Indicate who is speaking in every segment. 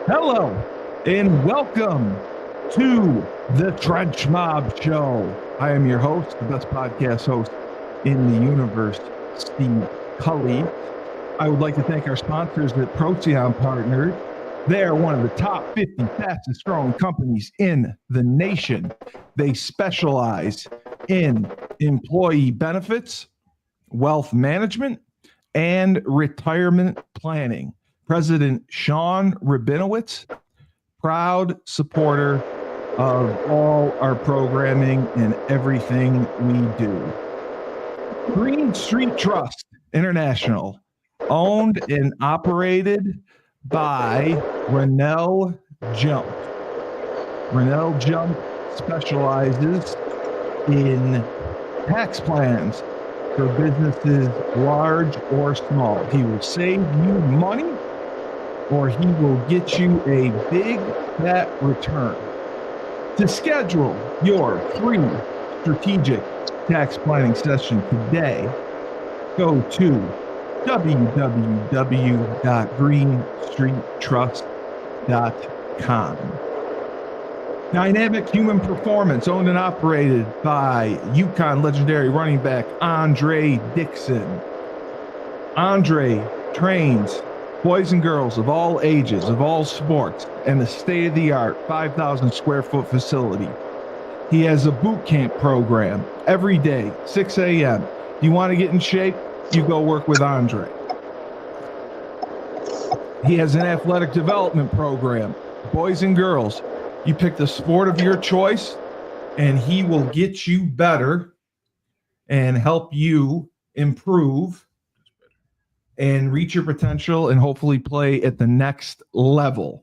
Speaker 1: Hello, and welcome to the Trench Mob Show. I am your host, the best podcast host in the universe, Steve Cully. I would like to thank our sponsors at Procyon Partners. They are one of the top 50 fastest growing companies in the nation. They specialize in employee benefits, wealth management, and retirement planning. President Sean Rabinowitz, proud supporter of all our programming and everything we do. Green Street Trust International, owned and operated by Rennell Jump. Rennell Jump specializes in tax plans for businesses large or small. He will save you money, or he will get you a big fat return. To schedule your free strategic tax planning session today, go to www.greenstreettrust.com. Dynamic Human Performance, owned and operated by UConn legendary running back Andre Dixon. Andre trains boys and girls of all ages, of all sports, and a state-of-the-art 5,000 square foot facility. He has a boot camp program every day, 6 a.m. You want to get in shape? You go work with Andre. He has an athletic development program. Boys and girls, you pick the sport of your choice, and he will get you better and help you improve and reach your potential and hopefully play at the next level.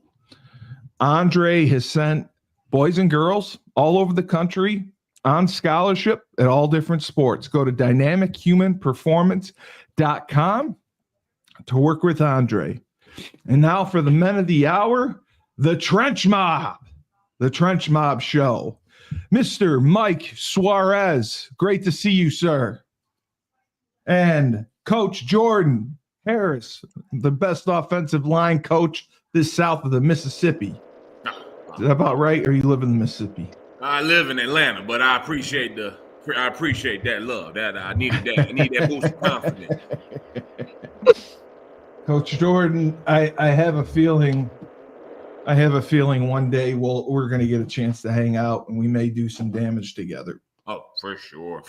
Speaker 1: Andre has sent boys and girls all over the country on scholarship at all different sports. Go to dynamichumanperformance.com to work with Andre. And now for the men of the hour, the Trench Mob Show. Mr. Mike Suarez, great to see you, sir. And Coach Jordan Harris, the best offensive line coach this south of the Mississippi. Is that about right, or you live in the Mississippi?
Speaker 2: I live in Atlanta, but I appreciate that love. That I needed that. I need that boost of confidence.
Speaker 1: Coach Jordan, I have a feeling one day we're going to get a chance to hang out, and we may do some damage together.
Speaker 2: Oh, for sure.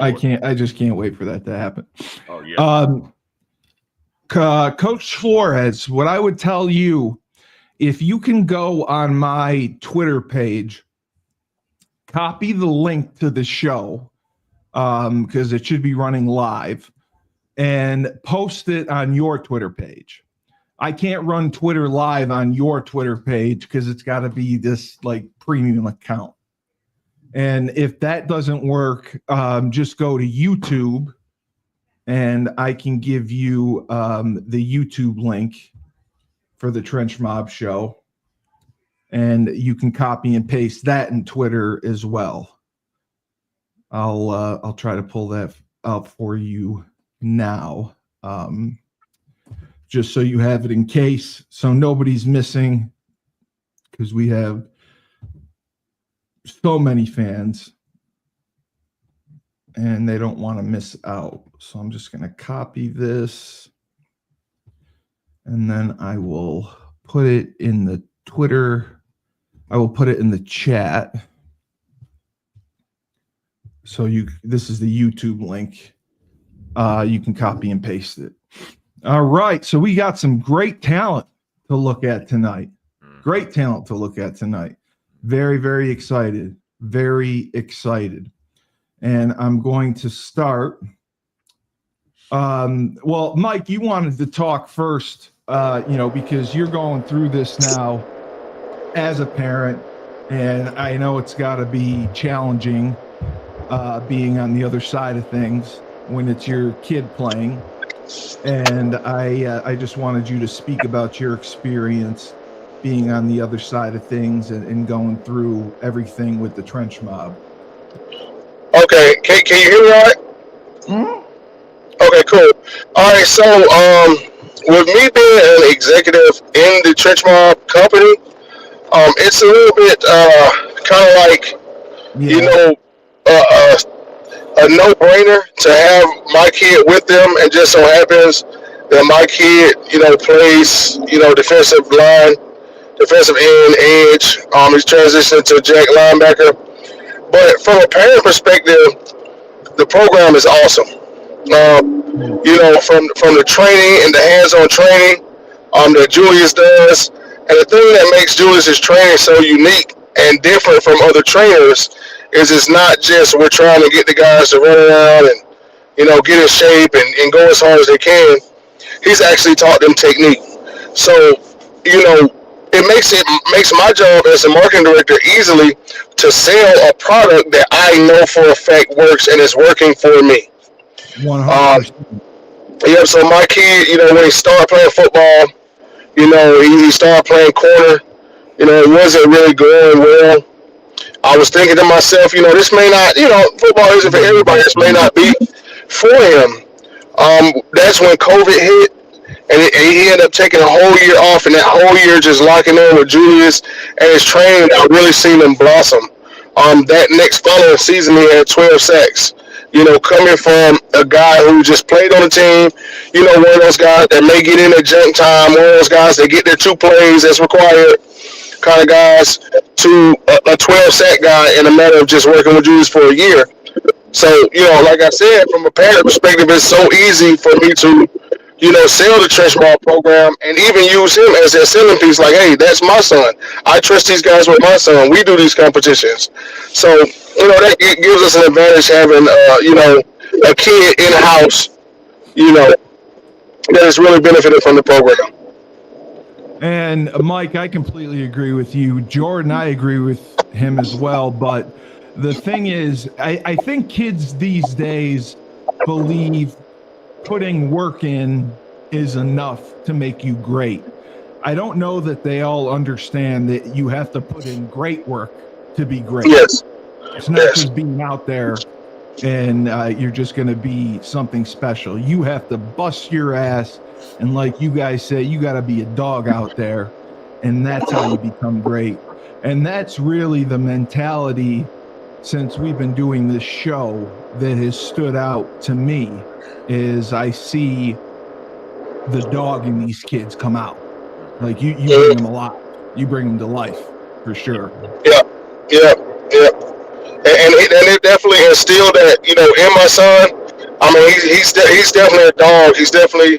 Speaker 1: I just can't wait for that to happen.
Speaker 2: Oh yeah.
Speaker 1: Coach Flores, what I would tell you, if you can go on my Twitter page, copy the link to the show, because it should be running live, and post it on your Twitter page. I can't run Twitter live on your Twitter page because it's got to be this like premium account. And if that doesn't work, just go to YouTube, and I can give you the YouTube link for the Trench Mob Show, and you can copy and paste that in Twitter as well. I'll try to pull that up for you now, just so you have it in case, so nobody's missing, because we have so many fans and they don't want to miss out. So I'm just going to copy this, and then I will put it in the Twitter. I will put it in the chat. So this is the YouTube link. You can copy and paste it. All right. So we got some great talent to look at tonight. Very, very excited. And I'm going to start. Well, Mike, you wanted to talk first, because you're going through this now as a parent, and I know it's got to be challenging being on the other side of things when it's your kid playing. And I just wanted you to speak about your experience being on the other side of things and going through everything with the Trench Mob.
Speaker 3: Okay, can you hear me all right?
Speaker 1: Mm-hmm.
Speaker 3: Okay, cool. All right, so with me being an executive in the Trench Mob company. It's a little bit kind of like, you
Speaker 1: Yeah.
Speaker 3: know, a no-brainer to have my kid with them, and just so happens that my kid, plays, defensive line, defensive end, edge. He's transitioned to jack linebacker. But from a parent perspective, the program is awesome. From the training and the hands-on training that Julius does, and the thing that makes Julius's training so unique and different from other trainers is it's not just we're trying to get the guys to run around and get in shape and go as hard as they can. He's actually taught them technique. So it makes my job as a marketing director easily to sell a product that I know for a fact works and is working for me.
Speaker 1: 100%.
Speaker 3: Yeah, so my kid, when he started playing football, he started playing corner. It wasn't really going well. I was thinking to myself, this may not, football isn't for everybody. This may not be for him. That's when COVID hit, and he ended up taking a whole year off, and that whole year just locking in with Julius and his training. I really seen him blossom. That next following season, he had 12 sacks. Coming from a guy who just played on the team, one of those guys that may get in at junk time, one of those guys that get their 2 plays that's required kind of guys, to a 12-sack guy in a matter of just working with Julius for a year. So, like I said, from a parent perspective, it's so easy for me to, sell the Trench Mob program and even use him as their selling piece. Like, hey, that's my son. I trust these guys with my son. We do these competitions. So, that gives us an advantage having, a kid in-house, that is really benefiting from the program.
Speaker 1: And Mike, I completely agree with you. Jordan, I agree with him as well. But the thing is, I think kids these days believe putting work in is enough to make you great. I don't know that they all understand that you have to put in great work to be great.
Speaker 3: Yes.
Speaker 1: It's not just being out there and you're just going to be something special. You have to bust your ass. And like you guys say, you got to be a dog out there. And that's how you become great. And that's really the mentality since we've been doing this show that has stood out to me is I see the dog in these kids come out. Like you bring them alive. You bring them to life for sure.
Speaker 3: Yeah. And it definitely instilled that, in my son. I mean, he's definitely a dog. He's definitely,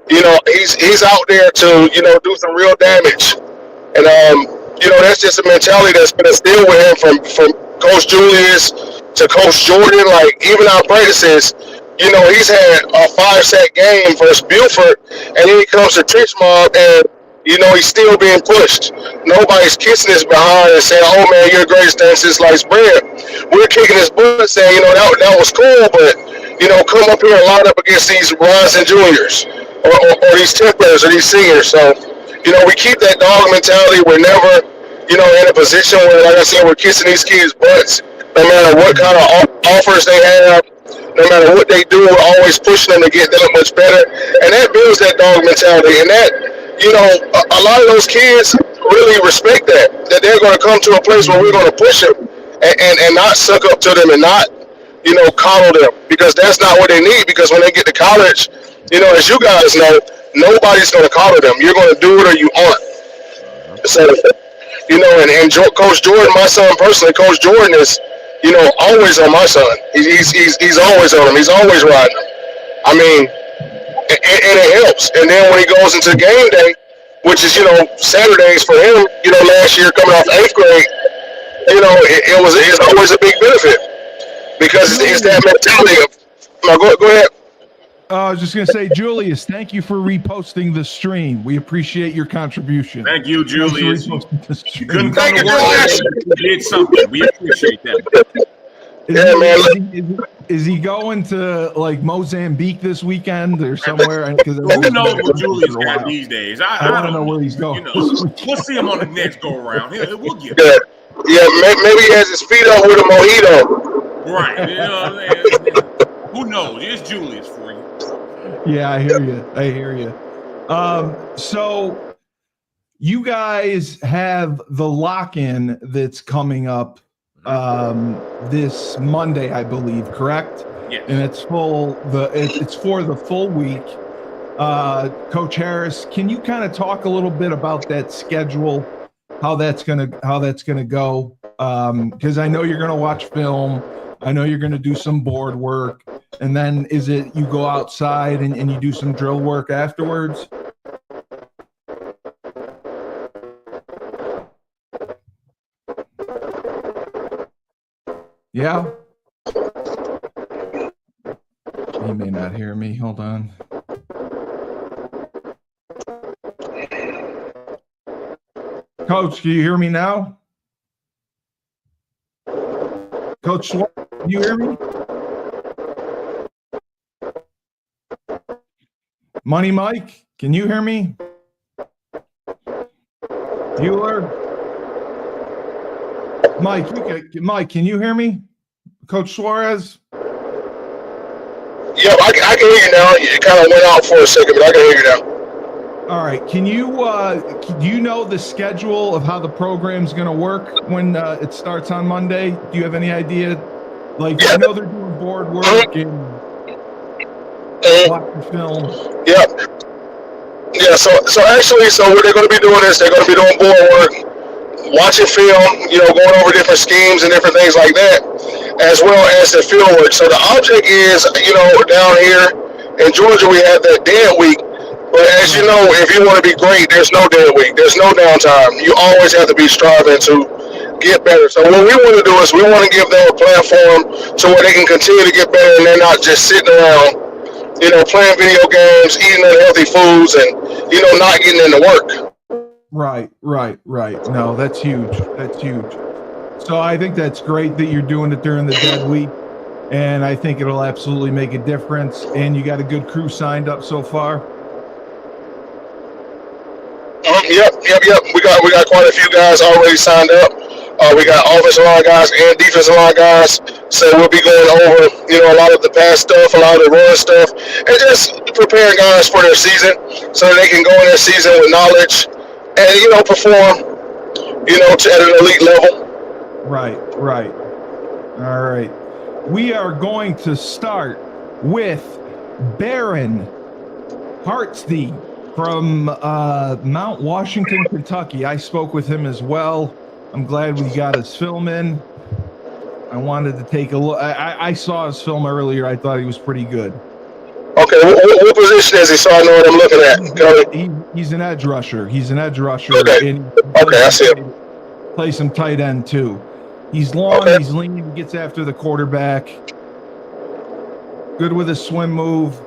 Speaker 3: he's out there to, do some real damage. And, that's just a mentality that's been instilled with him from Coach Julius to Coach Jordan. Like, even our practices, he's had a 5-sack game versus Buford, and then he comes to Trench Mob, and, he's still being pushed. Nobody's kissing his behind and saying, oh, man, you're the greatest thing since sliced bread. We're kicking his butt saying, that was cool, but, come up here and line up against these Ronson Juniors or these Templars or these seniors. So, we keep that dog mentality. We're never, in a position where, like I said, we're kissing these kids' butts. No matter what kind of offers they have, no matter what they do, we're always pushing them to get that much better. And that builds that dog mentality. And that, a lot of those kids really respect that they're going to come to a place where we're going to push them and not suck up to them and not, coddle them, because that's not what they need. Because when they get to college, as you guys know, nobody's going to coddle them. You're going to do it or you aren't. So, and Coach Jordan, my son personally, Coach Jordan is, always on my son. He's always on him. He's always riding him. I mean, and it helps. And then when he goes into game day, which is, Saturdays for him, last year coming off 8th grade, it's always a big benefit because it's that mentality of, no, go ahead.
Speaker 1: I was just going to say, Julius, thank you for reposting the stream. We appreciate your contribution.
Speaker 2: Thank you, Julius. You couldn't
Speaker 3: Thank
Speaker 2: come
Speaker 3: you,
Speaker 2: to work.
Speaker 3: Julius.
Speaker 2: You did something. We appreciate that.
Speaker 1: Is he going to like Mozambique this weekend or somewhere?
Speaker 2: Who knows what Julius got these days?
Speaker 1: I don't know where he's going.
Speaker 2: We'll see him on the next go around. We'll get
Speaker 3: Yeah, maybe he has his feet up with a mojito.
Speaker 2: Right. Who knows? It's Julius for you.
Speaker 1: Yeah, I hear you. So you guys have the lock-in that's coming up this Monday, I believe, correct?
Speaker 2: Yes.
Speaker 1: And it's it's for the full week. Coach Harris, can you kind of talk a little bit about that schedule, how that's gonna go? Because I know you're gonna watch film, I know you're gonna do some board work, and then is it you go outside and you do some drill work afterwards? Yeah. He may not hear me. Hold on. Coach, can you hear me now? Coach, can you hear me? Money Mike, can you hear me? Bueller? Mike, can you hear me? Coach Suarez?
Speaker 3: Yeah, I can hear you now. You kind of went out for a second, but I can hear you now.
Speaker 1: All right. Can you do you know the schedule of how the program's going to work when it starts on Monday? Do you have any idea? Like, I know they're doing board work and watching film.
Speaker 3: Yeah. Yeah. So what they're going to be doing is they're going to be doing board work, watching film, going over different schemes and different things like that, as well as the field work. So the object is, down here in Georgia, we have that dead week. But as you know, if you want to be great, there's no dead week. There's no downtime. You always have to be striving to get better. So what we want to do is we want to give them a platform to where they can continue to get better and they're not just sitting around, playing video games, eating unhealthy foods, and, not getting into work.
Speaker 1: Right. No, that's huge. So I think that's great that you're doing it during the dead week, and I think it'll absolutely make a difference. And you got a good crew signed up so far. Yep. We got quite a few guys already signed up. We got offensive line guys and defensive line guys. So we'll be going over, a lot of the pass stuff, a lot of the run stuff, and just preparing guys for their season so they can go in their season with knowledge and, perform, at an elite level. Right. All right. We are going to start with Baron Hartstein from Mount Washington, Kentucky. I spoke with him as well. I'm glad we got his film in. I wanted to take a look. I saw his film earlier. I thought he was pretty good.
Speaker 3: Okay, what position is he so I know what I'm looking at?
Speaker 1: He's an edge rusher.
Speaker 3: Okay, I see him.
Speaker 1: Play some tight end too. He's long, He's lean, he gets after the quarterback. Good with his swim move.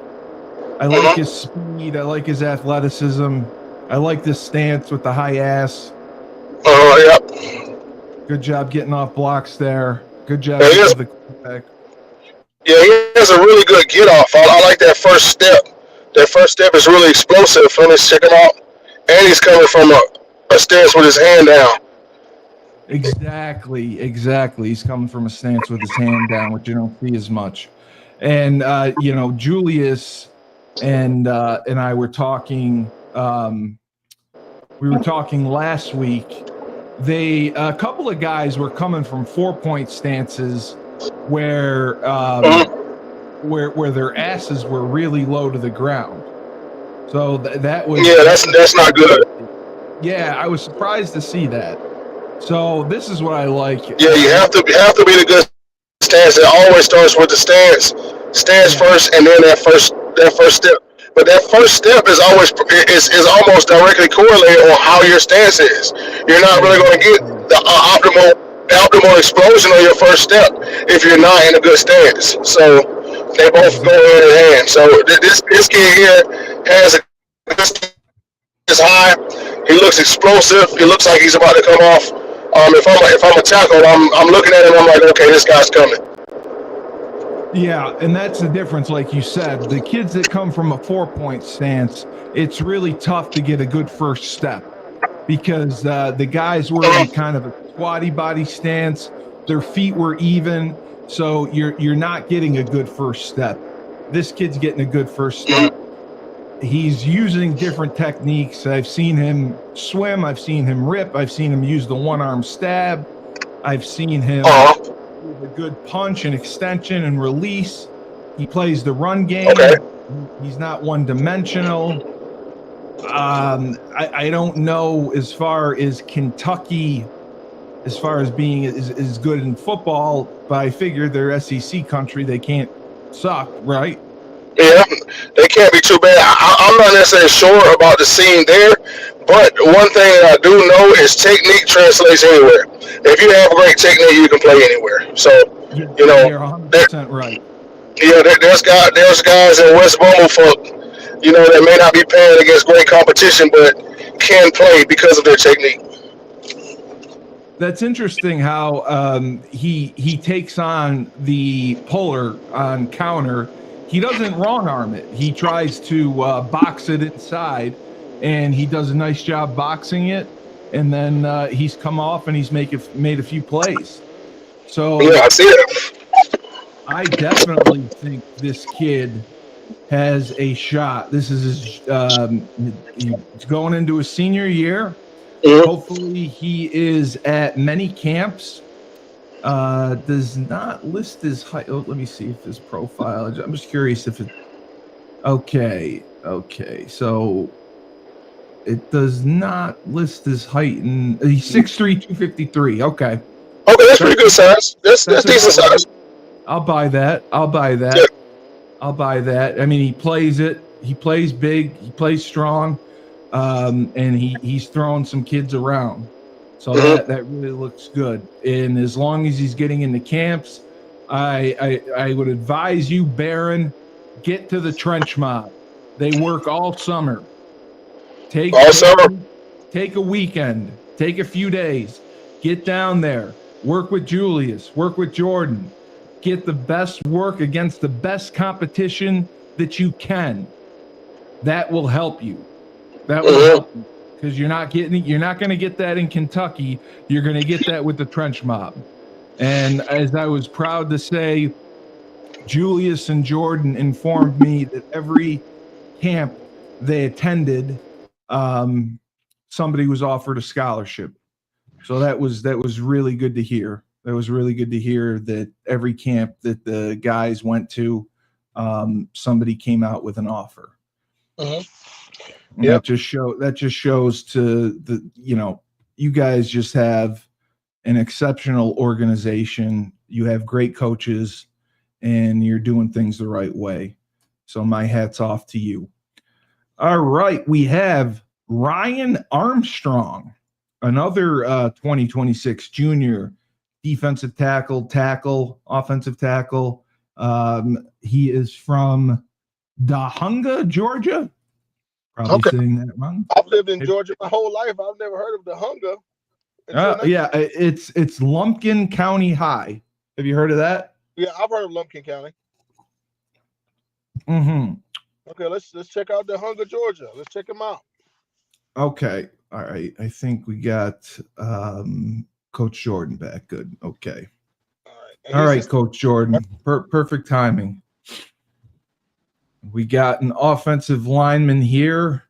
Speaker 1: I like his speed. I like his athleticism. I like this stance with the high ass.
Speaker 3: Yep.
Speaker 1: Good job getting off blocks there. Good job with the quarterback.
Speaker 3: Yeah, he has a really good get off. I like that first step. That first step is really explosive. Let me check him out. And he's coming from a stance with his hand down.
Speaker 1: Exactly. He's coming from a stance with his hand down, which you don't see as much. And Julius and I were talking. We were talking last week. A couple of guys were coming from 4-point stances where their asses were really low to the ground. So that was
Speaker 3: that's not good.
Speaker 1: Yeah, I was surprised to see that. So this is what I like.
Speaker 3: Yeah, you have to be the good stance. It always starts with the stance first, and then that first step. But that first step is almost directly correlated on how your stance is. You're not really going to get the optimal explosion on your first step if you're not in a good stance. So they both go hand in hand. So this kid here has a good stance high. He looks explosive. He looks like he's about to come off. If I'm a tackle, I'm looking at him. I'm like, okay, this guy's coming.
Speaker 1: Yeah, and that's the difference, like you said. The kids that come from a 4-point stance, it's really tough to get a good first step because the guys were in kind of a squatty body stance. Their feet were even, so you're not getting a good first step. This kid's getting a good first step. he's using different techniques. I've seen him swim. I've seen him rip. I've seen him use the one-arm stab. I've seen him with a good punch and extension and release. He plays the run game.
Speaker 3: Okay.
Speaker 1: He's not one-dimensional. I don't know as far as Kentucky, as far as being is good in football, but I figure they're SEC country. They can't suck, right?
Speaker 3: Yeah, they can't be too bad. I'm not necessarily sure about the scene there, but one thing I do know is technique translates anywhere. If you have great technique, you can play anywhere. So, you know,
Speaker 1: you're 100% right.
Speaker 3: Yeah, there's guys in West Bumblefuck, that may not be playing against great competition, but can play because of their technique.
Speaker 1: That's interesting how he takes on the puller on counter. He doesn't wrong arm it. He tries to box it inside, and he does a nice job boxing it. And then he's come off and he's made a few plays. So
Speaker 3: yeah, I see it.
Speaker 1: I definitely think this kid has a shot. This is he's going into his senior year.
Speaker 3: Mm-hmm.
Speaker 1: Hopefully he is at many camps. Does not list his height. Oh, let me see if his profile. I'm just curious if it. Okay. So it does not list his height, and he's 6'3", 253. Okay,
Speaker 3: that's pretty good size. That's decent size.
Speaker 1: I'll buy that.
Speaker 3: Yeah.
Speaker 1: I'll buy that. I mean, he plays it. He plays big. He plays strong, and he's throwing some kids around. So that really looks good. And as long as he's getting into camps, I would advise you, Baron, get to the trench mob. They work all summer. Take a weekend. Take a few days. Get down there. Work with Julius. Work with Jordan. Get the best work against the best competition that you can. That will help you. That will help you. Because you're not going to get that in Kentucky. You're going to get that with the trench mob. And as I was proud to say, Julius and Jordan informed me that every camp they attended, somebody was offered a scholarship. So that was really good to hear. That was really good to hear that every camp that the guys went to, somebody came out with an offer. That just shows to the, you guys just have an exceptional organization. You have great coaches, and you're doing things the right way. So my hat's off to you. All right, we have Ryan Armstrong, another 2026 junior defensive tackle, offensive tackle. He is from Dahunga, Georgia. Probably saying that wrong.
Speaker 4: I've lived in Georgia my whole life. I've never heard of Dahunga.
Speaker 1: Yeah, it's Lumpkin County High. Have you heard of that?
Speaker 4: Yeah, I've heard of Lumpkin County.
Speaker 1: Mm-hmm.
Speaker 4: Okay, let's check out Dahunga, Georgia. Let's check him out.
Speaker 1: Okay. All right. I think we got Coach Jordan back. Good. Okay. All right, Coach Jordan. Perfect timing. We got an offensive lineman here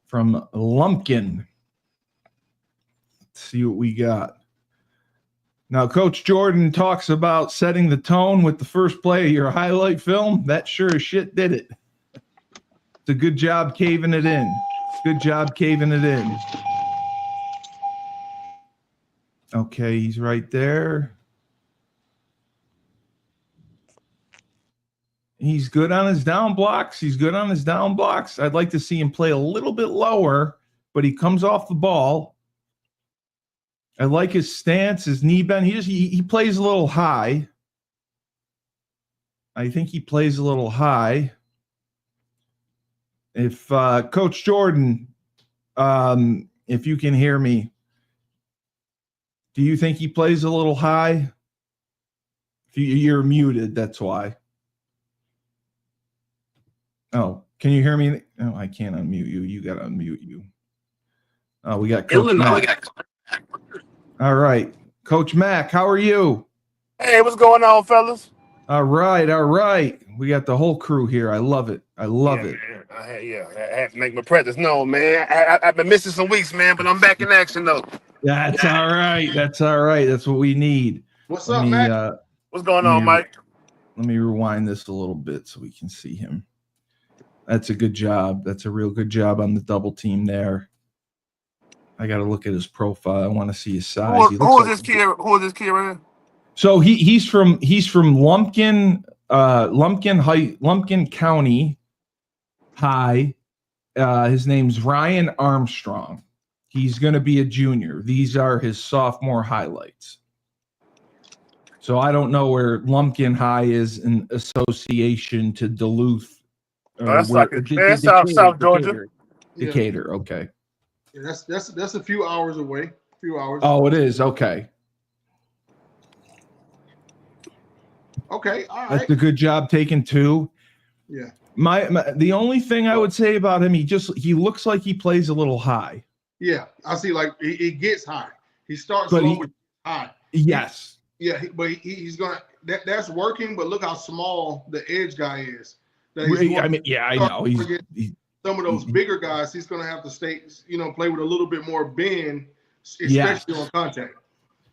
Speaker 1: from Lumpkin. Let's see what we got. Now, Coach Jordan talks about setting the tone with the first play of your highlight film. That sure as shit did it. It's a good job caving it in. Good job caving it in. Okay, he's right there. He's good on his down blocks. I'd like to see him play a little bit lower, but he comes off the ball. I like his stance, his knee bend. He plays a little high. I think he plays a little high. If Coach Jordan, if you can hear me, do you think he plays a little high? If you're muted, that's why. Oh, can you hear me? No, I can't unmute you. You got to unmute you. Oh, we got Coach Mack. All right. Coach Mack, how are you?
Speaker 5: Hey, what's going on, fellas?
Speaker 1: All right. We got the whole crew here. I love it. I love it.
Speaker 5: Man. I had to make my presence known, man. I've been missing some weeks, man, but I'm back in action though.
Speaker 1: That's all right. That's all right. That's what we need.
Speaker 4: What's
Speaker 1: Let
Speaker 4: up,
Speaker 1: me,
Speaker 4: Matt?
Speaker 5: What's going on, Mike?
Speaker 1: Let me rewind this a little bit so we can see him. That's a good job. That's a real good job on the double team there. I got to look at his profile. I want to see his size.
Speaker 5: Who is this kid? Who is this kid right here?
Speaker 1: So he's from Lumpkin County High. His name's Ryan Armstrong. He's going to be a junior. These are his sophomore highlights. So I don't know where Lumpkin High is in association to Duluth.
Speaker 5: That's South Georgia.
Speaker 1: Decatur. Okay.
Speaker 4: Yeah, that's a few hours away.
Speaker 1: Oh, it is. Okay.
Speaker 4: Okay. All right.
Speaker 1: That's a good job taking two.
Speaker 4: Yeah.
Speaker 1: The only thing I would say about him, he looks like he plays a little high.
Speaker 4: Yeah, I see. Like he gets high. He starts
Speaker 1: But
Speaker 4: low with high.
Speaker 1: Yes.
Speaker 4: Yeah, but he's gonna. That's working. But look how small the edge guy is.
Speaker 1: I know. He's
Speaker 4: some of those bigger guys. He's gonna have to play with a little bit more bend, especially on contact.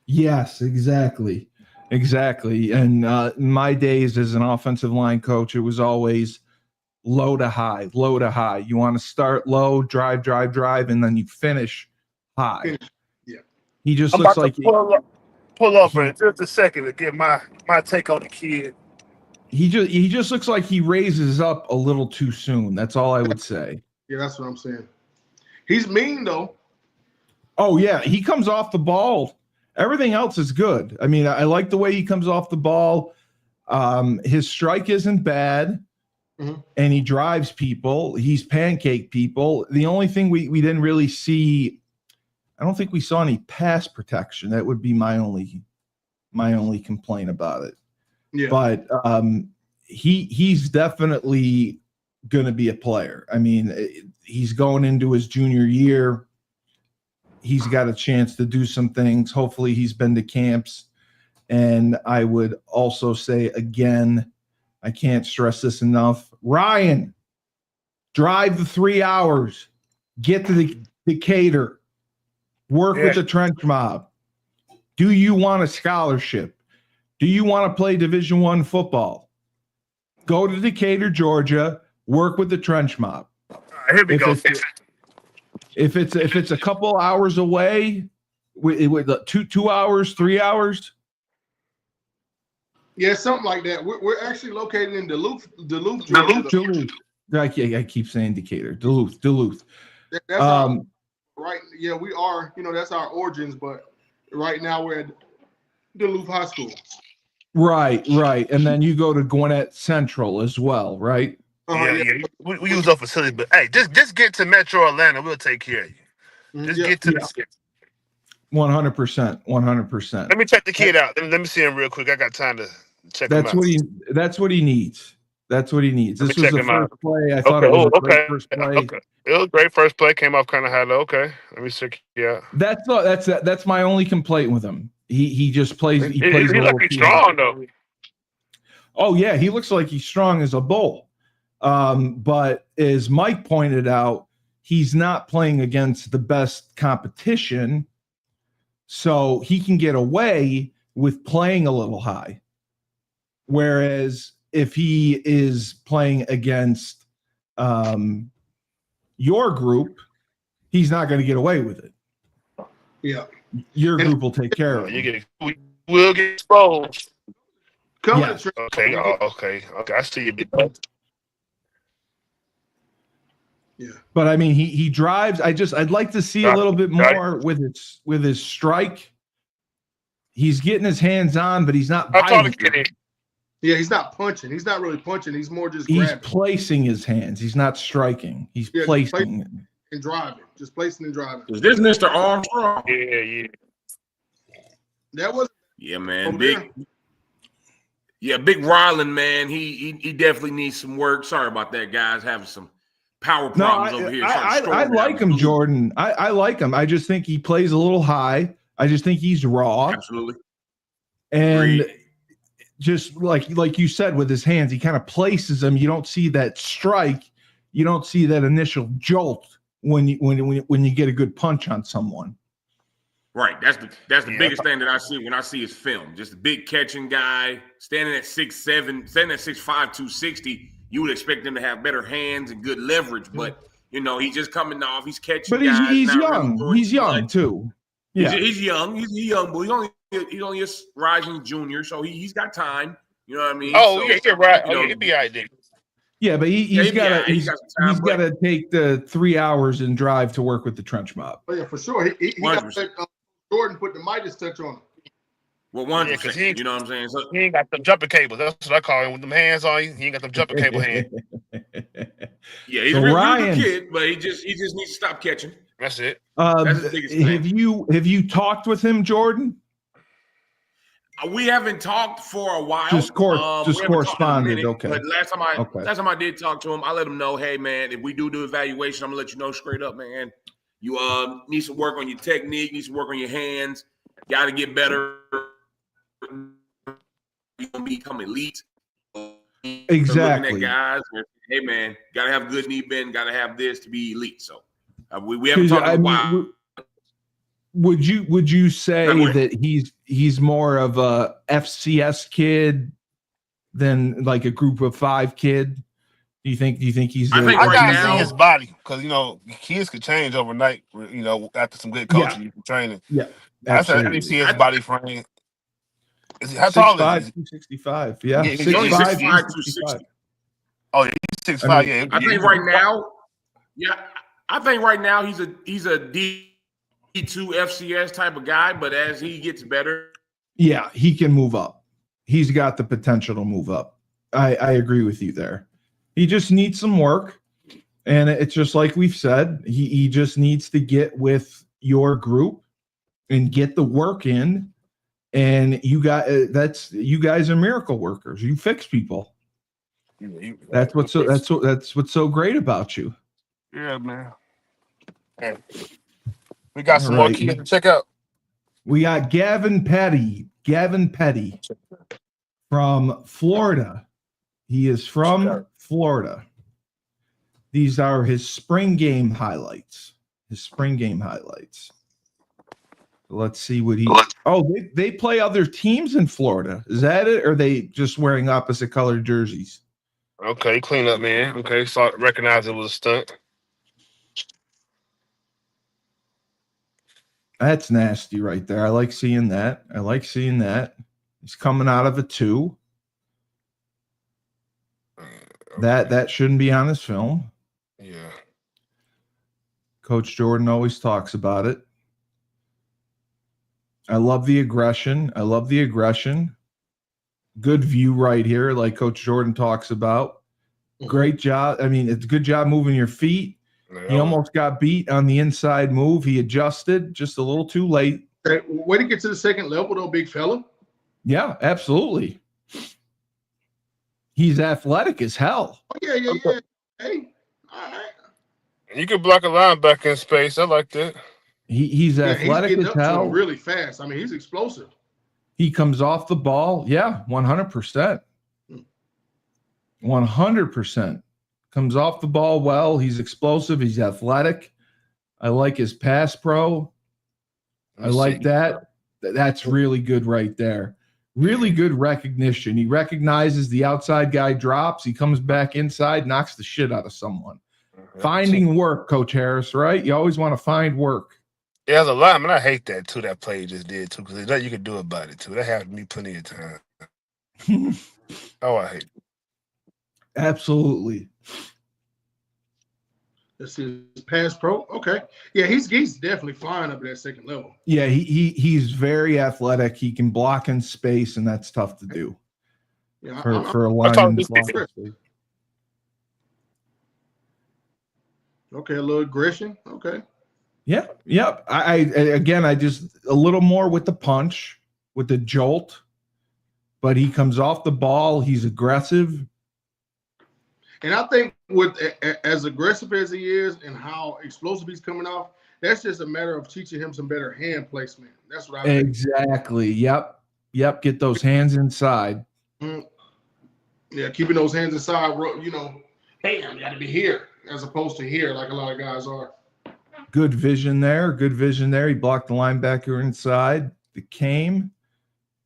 Speaker 1: Yes, exactly. And my days as an offensive line coach, it was always low to high. You want to start low, drive, and then you finish high.
Speaker 4: Yeah.
Speaker 1: He just
Speaker 5: I'm
Speaker 1: looks
Speaker 5: about
Speaker 1: like
Speaker 5: to pull up for just a second to get my take on the kid.
Speaker 1: he just looks like he raises up a little too soon. That's all I would say.
Speaker 4: Yeah, that's what I'm saying. He's mean though.
Speaker 1: Oh yeah, he comes off the ball. Everything else is good. I mean, I like the way he comes off the ball. His strike isn't bad, and he drives people. He's pancake people. The only thing we didn't really see, I don't think we saw any pass protection. That would be my only complaint about it.
Speaker 4: Yeah.
Speaker 1: But he's definitely going to be a player. I mean, he's going into his junior year. He's got a chance to do some things. Hopefully he's been to camps. And I would also say, again, I can't stress this enough. Ryan, drive the 3 hours. Get to the Decatur. Work with the trench mob. Do you want a scholarship? Do you want to play Division I football? Go to Decatur, Georgia. Work with the trench mob.
Speaker 5: All right, here we go.
Speaker 1: If it's a couple hours away, with 2 hours, 3 hours.
Speaker 4: Yeah, something like that. We're actually located in Duluth, Georgia.
Speaker 1: I keep saying Decatur. Duluth.
Speaker 4: That's right. Yeah, we are. That's our origins, but right now we're at Duluth High School.
Speaker 1: Right. And then you go to Gwinnett Central as well, right?
Speaker 5: Yeah. We use our facility, but hey, just get to Metro Atlanta. We'll take care of you. Just get to the
Speaker 1: 100%.
Speaker 5: Let me check the kid out. Let me see him real quick. I got time to check him out.
Speaker 1: That's what he needs. This was the first play. I thought
Speaker 5: it was
Speaker 1: a great first play.
Speaker 5: Okay. It was a great first play. Came off kind of high low. Okay. Let me check you out.
Speaker 1: That's my only complaint with him. He just plays. He plays.
Speaker 5: He's like strong though.
Speaker 1: Oh yeah, he looks like he's strong as a bull. But as Mike pointed out, he's not playing against the best competition, so he can get away with playing a little high. Whereas if he is playing against your group, he's not going to get away with it.
Speaker 4: Yeah.
Speaker 1: Your group will take care of it.
Speaker 5: We'll get exposed.
Speaker 1: Yes.
Speaker 5: Okay. I see you.
Speaker 4: Yeah.
Speaker 1: But I mean, he drives. I'd like to see a little bit more with his strike. He's getting his hands on, but he's not.
Speaker 4: Yeah, he's not punching. He's not really punching. He's more just
Speaker 1: he's
Speaker 4: grabbing.
Speaker 1: Placing his hands. He's not striking. He's placing
Speaker 4: and driving. Just placing and driving.
Speaker 2: Is this Mr. Armstrong?
Speaker 5: Yeah.
Speaker 4: That was.
Speaker 2: Yeah, man. Big Ryland, man. He definitely needs some work. Sorry about that, guys. Having some power problems over here.
Speaker 1: I like him, Jordan. I like him. I just think he plays a little high. I just think he's raw.
Speaker 2: Absolutely.
Speaker 1: And just like you said with his hands, he kind of places them. You don't see that strike. You don't see that initial jolt when you get a good punch on someone.
Speaker 2: Right. That's the biggest thing that I see when I see his film. Just a big catching guy, standing at 6'7", standing at 6'5", 260. You would expect him to have better hands and good leverage, but he's just coming off. He's catching.
Speaker 1: But he's young. Really he's young too. Yeah,
Speaker 2: he's young. He's a young boy. He's only a rising junior, so he's got time. You know what I mean?
Speaker 5: Oh, so, yeah, right. He'd be idea.
Speaker 1: Yeah, but he's got to take the 3 hours and drive to work with the trench mob.
Speaker 4: Oh yeah, for sure. He got to Jordan put the Midas touch on him.
Speaker 2: Well, 1%. You know what I'm saying? So,
Speaker 5: he ain't got them jumping cables. That's what I call him. With them hands on, he ain't got them jumping cable hands.
Speaker 2: Yeah, he's a real good kid, but he just needs to stop catching.
Speaker 5: That's it.
Speaker 2: That's his biggest thing.
Speaker 1: Have you talked with him, Jordan?
Speaker 2: We haven't talked for a while.
Speaker 1: Just corresponded. Okay.
Speaker 2: But last time I did talk to him, I let him know, hey man, if we do evaluation, I'm gonna let you know straight up, man. You need some work on your technique, need some work on your hands. Got to get better. You gonna become elite.
Speaker 1: Exactly.
Speaker 2: Looking at guys, hey man, gotta have good knee bend, gotta have this to be elite. So we haven't talked in a while.
Speaker 1: Would you say that he's more of a FCS kid than like a group of 5 kid? Do you think he's?
Speaker 5: I gotta see his body because kids could change overnight. After some good coaching and training. Yeah, absolutely. I need to see his body frame. How tall is he?
Speaker 1: 265. Yeah,
Speaker 2: 6'5", 260.
Speaker 5: Oh, he's 6'5". Yeah,
Speaker 2: I think right now. Yeah, I think right now he's a D2 FCS type of guy, but as he gets better,
Speaker 1: yeah, he can move up. He's got the potential to move up. I agree with you there. He just needs some work, and it's just like we've said. He just needs to get with your group and get the work in. And you guys are miracle workers. You fix people. That's what's so great about you.
Speaker 5: Yeah, man. We got some more kids to check out.
Speaker 1: We got Gavin Petty from Florida. He is from Florida. These are his spring game highlights. Let's see what he. Oh, they play other teams in Florida. Is that it? Or are they just wearing opposite colored jerseys?
Speaker 5: Okay, clean up, man. Okay, so recognize it was a stunt.
Speaker 1: That's nasty right there. I like seeing that. He's coming out of a 2. That shouldn't be on his film.
Speaker 5: Yeah.
Speaker 1: Coach Jordan always talks about it. I love the aggression. Good view right here, like Coach Jordan talks about. Great job. I mean, it's a good job moving your feet. Yeah. He almost got beat on the inside move. He adjusted just a little too late.
Speaker 4: Way to get to the second level, though, big fella.
Speaker 1: Yeah, absolutely. He's athletic as hell.
Speaker 4: Oh, yeah. Hey, all right.
Speaker 5: You can block a linebacker in space. I like that.
Speaker 1: He's athletic
Speaker 4: he's
Speaker 1: as hell.
Speaker 4: Really fast. I mean, he's explosive.
Speaker 1: He comes off the ball. Yeah, 100%. 100%. Comes off the ball well. He's explosive. He's athletic. I like his pass pro. I like that. That's really good right there. Really good recognition. He recognizes the outside guy drops. He comes back inside, knocks the shit out of someone. Finding work, Coach Harris, right? You always want to find work.
Speaker 5: Yeah, as a lineman, I hate that too. That play you just did too, because there's nothing you can do about it too. That happened to me plenty of time. I hate it.
Speaker 1: Absolutely.
Speaker 4: This is pass pro. Okay. Yeah, he's definitely flying up at that second level.
Speaker 1: Yeah, he's very athletic. He can block in space, and that's tough to do.
Speaker 4: Yeah,
Speaker 1: for a lineman to block in space.
Speaker 4: Okay, a little aggression. Okay.
Speaker 1: Yeah. I just a little more with the punch, with the jolt, but he comes off the ball. He's aggressive.
Speaker 4: And I think with as aggressive as he is and how explosive he's coming off, that's just a matter of teaching him some better hand placement. That's what I think.
Speaker 1: Exactly. Yep. Get those hands inside.
Speaker 4: Mm. Yeah, keeping those hands inside, bam, got to be here as opposed to here, like a lot of guys are.
Speaker 1: Good vision there. Good vision there. He blocked the linebacker inside. It came.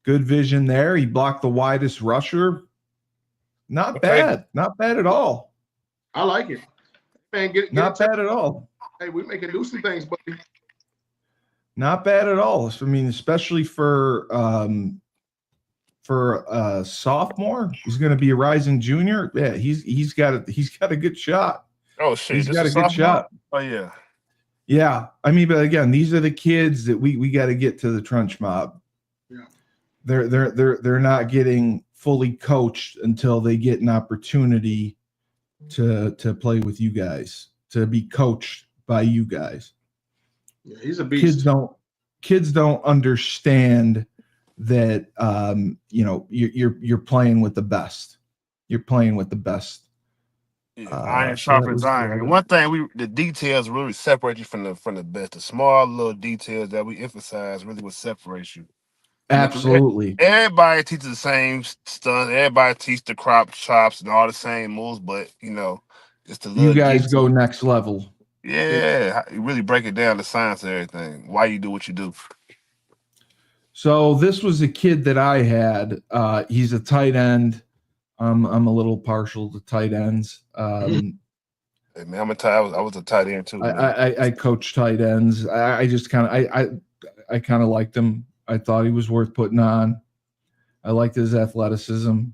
Speaker 1: Good vision there. He blocked the widest rusher. Not bad. Not bad at all.
Speaker 4: I like it. Man,
Speaker 1: not bad at all.
Speaker 4: Hey, we making do some things, buddy.
Speaker 1: Not bad at all. I mean, especially for a sophomore who's going to be a rising junior. Yeah, he's got a good shot.
Speaker 5: Oh shit,
Speaker 1: he's got a good shot.
Speaker 5: Oh yeah.
Speaker 1: Yeah, I mean, but again, these are the kids that we got to get to the Trench Mob.
Speaker 4: Yeah,
Speaker 1: they're not getting fully coached until they get an opportunity to play with you guys, to be coached by you guys.
Speaker 4: Yeah, he's a beast.
Speaker 1: Kids don't understand that you're playing with the best. You're playing with the best.
Speaker 5: Yeah, iron sharpens iron. One thing the details really separate you from the best. The small little details that we emphasize really will separate you.
Speaker 1: Absolutely.
Speaker 5: Everybody teaches the same stuff. Everybody teaches the crop chops and all the same moves, but it's the little
Speaker 1: you guys
Speaker 5: detail.
Speaker 1: Go next level.
Speaker 5: Yeah, you really break it down, the science and everything. Why you do what you do.
Speaker 1: So this was a kid that I had. He's a tight end. I'm a little partial to tight ends.
Speaker 5: Hey man, I was a tight end too.
Speaker 1: I coach tight ends. I just kind of liked him. I thought he was worth putting on. I liked his athleticism.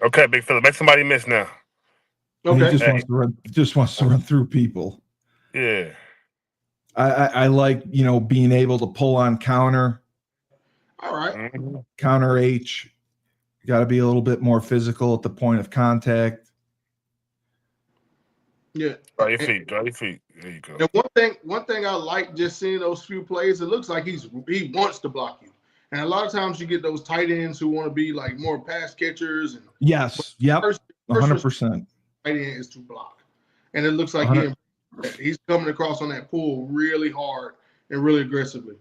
Speaker 5: Okay, big fella, make somebody miss now.
Speaker 1: Okay, he just wants to run through people.
Speaker 5: Yeah,
Speaker 1: I like being able to pull on counter.
Speaker 4: All right,
Speaker 1: counter H. You got to be a little bit more physical at the point of contact.
Speaker 4: Yeah.
Speaker 5: Draw your feet. There you go.
Speaker 4: And one thing I like just seeing those few plays, it looks like he wants to block you. And a lot of times you get those tight ends who want to be like more pass catchers. And
Speaker 1: yes, yep, 100%.
Speaker 4: Tight end is to block. And it looks like he's coming across on that pool really hard and really aggressively.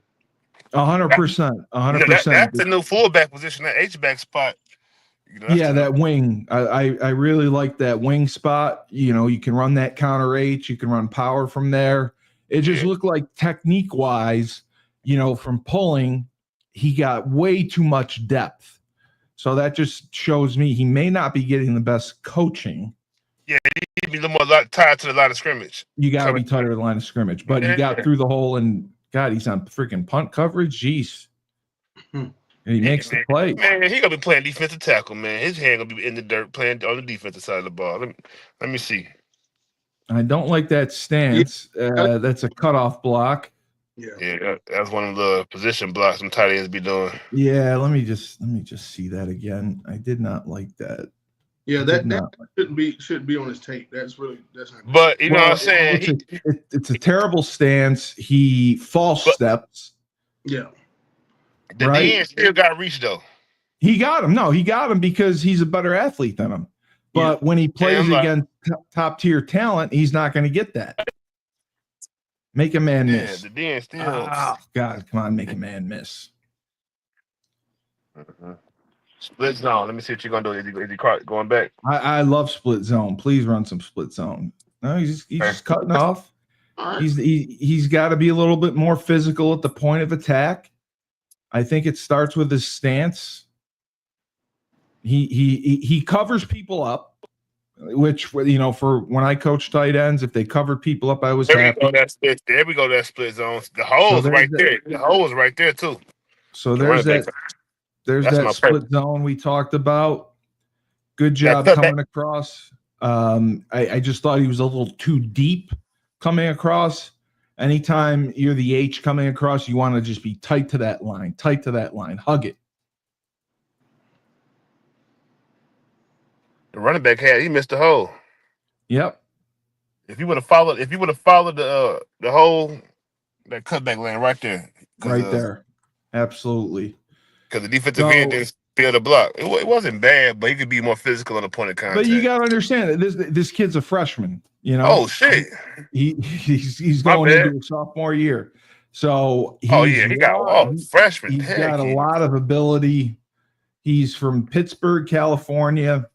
Speaker 1: 100%. 100%.
Speaker 5: That's a new fullback position, that H-back spot.
Speaker 1: That wing. I really like that wing spot. You can run that counter H. You can run power from there. It just looked like technique-wise, from pulling, he got way too much depth. So that just shows me he may not be getting the best coaching.
Speaker 5: Yeah, he'd be a little more tied to the line of scrimmage.
Speaker 1: You got to be tied to the line of scrimmage. But he got through the hole, and, God, he's on freaking punt coverage. Jeez. And he makes the play.
Speaker 5: Man, he gonna be playing defensive tackle, man. His hand gonna be in the dirt playing on the defensive side of the ball. Let me see.
Speaker 1: I don't like that stance. That's a cutoff block.
Speaker 5: Yeah, that's one of the position blocks some tight ends be doing.
Speaker 1: Yeah, let me just see that again. I did not like that.
Speaker 4: Yeah, that shouldn't be on his tape. That's not.
Speaker 5: But what I'm saying,
Speaker 1: it's a terrible stance. He false steps.
Speaker 4: Yeah.
Speaker 5: The DN still got reach though.
Speaker 1: He got him. No, he got him because he's a better athlete than him. But when he plays against top tier talent, he's not going to get that. Make a man miss.
Speaker 5: Yeah, the DN still.
Speaker 1: Oh, God, come on, make a man miss.
Speaker 5: Split zone. Let me see what you're going to do. Is he going back?
Speaker 1: I love split zone. Please run some split zone. No, he's just cutting off. He's got to be a little bit more physical at the point of attack. I think it starts with his stance. He covers people up, which for when I coach tight ends, if they covered people up, I was happy.
Speaker 5: There we go. That split zone. The hole's right there. The hole's right there too.
Speaker 1: So there's that. There's that split zone we talked about. Good job coming across. I just thought he was a little too deep coming across. Anytime you're the H coming across, you want to just be tight to that line, hug it.
Speaker 5: The running back he missed the hole.
Speaker 1: Yep.
Speaker 5: If you would have followed the hole, that cutback lane right there.
Speaker 1: Right there. Absolutely.
Speaker 5: Because the defensive end didn't feel the block. It wasn't bad, but he could be more physical on the point of contact.
Speaker 1: But you got to understand that this kid's a freshman.
Speaker 5: Oh shit!
Speaker 1: He's going into a sophomore year, so
Speaker 5: he got freshman.
Speaker 1: He's got a lot of ability. He's from Pittsburgh, California.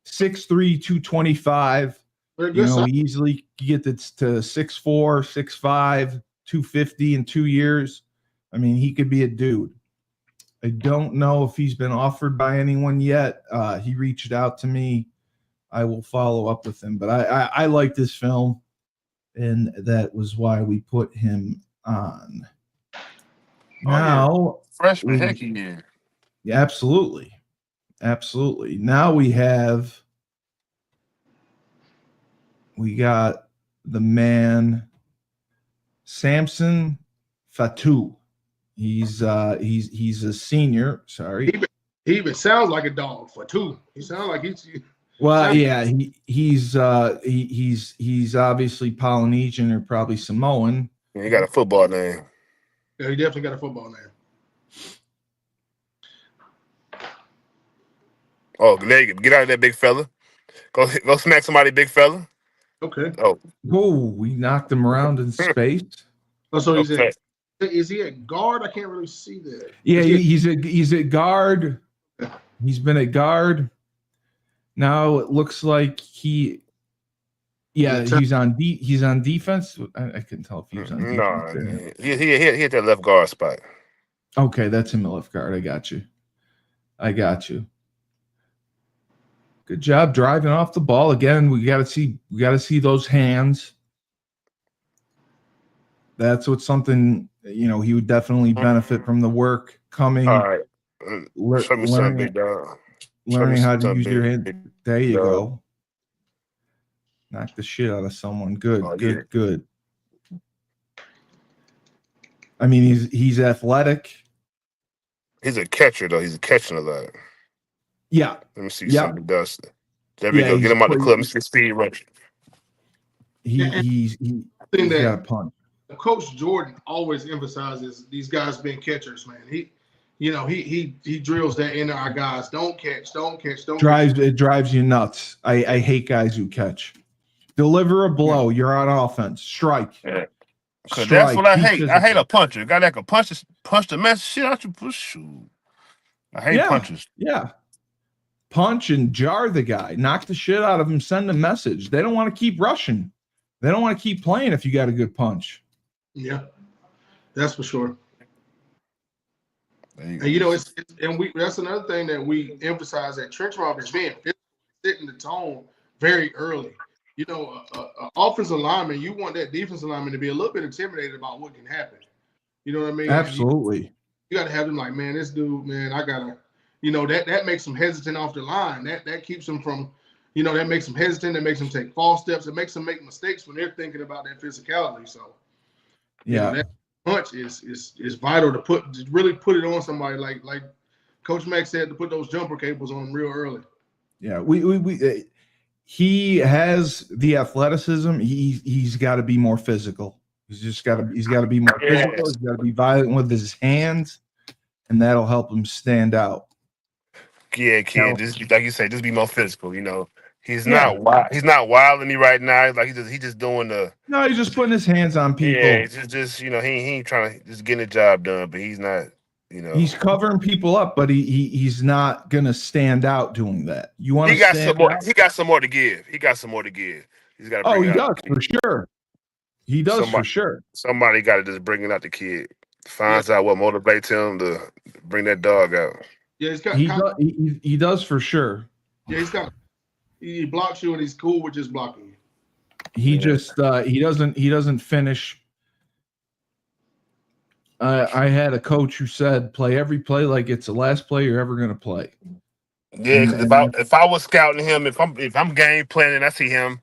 Speaker 1: 6'3", 225. He easily get to 6'4", 6'5", 250 in 2 years. I mean, he could be a dude. I don't know if he's been offered by anyone yet. He reached out to me. I will follow up with him. But I like this film, and that was why we put him on. Now,
Speaker 5: freshman, heck yeah.
Speaker 1: Yeah, absolutely. Absolutely. Now we got the man Samson Fatou. He's a senior. Sorry.
Speaker 4: He even sounds like a dog. Fatou. He sounds like he's.
Speaker 1: Well, yeah, he's obviously Polynesian or probably Samoan.
Speaker 5: Yeah, he got a football name.
Speaker 4: Yeah, he definitely got a football name.
Speaker 5: Oh, there you go. Get out of there, big fella. Go smack somebody, big fella.
Speaker 4: Okay.
Speaker 5: Oh,
Speaker 1: we knocked him around in space.
Speaker 4: So he's is he at guard? I can't really see that.
Speaker 1: Yeah, he's at guard. He's been at guard. Now it looks like he's on defense. I couldn't tell if he was on defense.
Speaker 5: No, he hit that left guard spot.
Speaker 1: Okay, that's him at left guard. I got you. Good job driving off the ball. Again, we got to see those hands. That's what's something, he would definitely benefit from the work coming.
Speaker 5: All right. Show me something, big dog.
Speaker 1: Learning how to use your hand. There you go. Knock the shit out of someone. Good, good. I mean, he's athletic.
Speaker 5: He's a catcher, though. He's catching a lot.
Speaker 1: Yeah.
Speaker 5: Let me see something he does. There we go. Get him out the club. Let me see speed rush.
Speaker 1: He's got a punch.
Speaker 4: Coach Jordan always emphasizes these guys being catchers, man. He drills that into our guys. Don't catch.
Speaker 1: It drives you nuts. I hate guys who catch. Deliver a blow. You're on offense. Strike.
Speaker 5: Yeah. That's what I hate. I hate a puncher. A guy that can punch the mess shit out you. I hate punchers.
Speaker 1: Yeah. Punch and jar the guy. Knock the shit out of him. Send a message. They don't want to keep rushing. They don't want to keep playing if you got a good punch.
Speaker 4: Yeah, that's for sure. And that's another thing that we emphasize at Trench Mob is being setting the tone very early. Offensive lineman, you want that defensive lineman to be a little bit intimidated about what can happen. You know what I mean?
Speaker 1: Absolutely.
Speaker 4: You got to have them like, man, this dude, man, I gotta. That makes them hesitant off the line. That keeps them from, that makes them hesitant. That makes them take false steps. It makes them make mistakes when they're thinking about that physicality. So, that punch is vital to really put it on somebody like Coach Mack said, to put those jumper cables on real early.
Speaker 1: Yeah, he has the athleticism. He's got to be more physical. He's got to be more physical. He's got to be violent with his hands, and that'll help him stand out.
Speaker 5: Yeah, kid. Just like you say, just be more physical. He's not wild. He's not wilding me right now. Like he's just doing the.
Speaker 1: No, he's just putting his hands on people.
Speaker 5: Yeah, just he ain't trying to just get the job done, but he's not.
Speaker 1: He's covering people up, but he's not gonna stand out doing that. You want?
Speaker 5: He got some more. He got some more to give. He's got to.
Speaker 1: Oh, he does for sure. He does for sure.
Speaker 5: Somebody got to just bring it out the kid. Finds out what motivates him to bring that dog out.
Speaker 4: Yeah,
Speaker 1: he does for sure.
Speaker 4: Yeah, he blocks you and he's cool with just blocking you.
Speaker 1: He doesn't finish. I had a coach who said, play every play like it's the last play you're ever gonna play.
Speaker 5: Yeah, because if I was scouting him, if I'm game planning and I see him,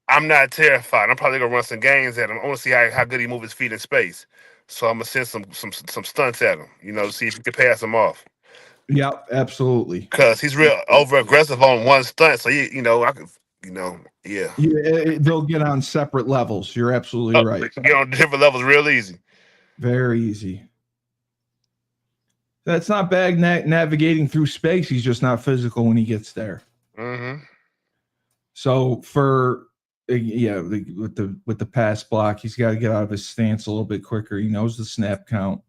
Speaker 5: I'm not terrified. I'm probably gonna run some games at him. I want to see how good he moves his feet in space. So I'm gonna send some stunts at him, to see if he can pass him off.
Speaker 1: Yeah, absolutely.
Speaker 5: Because he's real over aggressive on one stunt. So I could, yeah.
Speaker 1: They'll get on separate levels. You're absolutely right.
Speaker 5: They can get on different levels real easy.
Speaker 1: Very easy. That's not bad navigating through space. He's just not physical when he gets there.
Speaker 5: Mm-hmm.
Speaker 1: So with the pass block, he's got to get out of his stance a little bit quicker. He knows the snap count.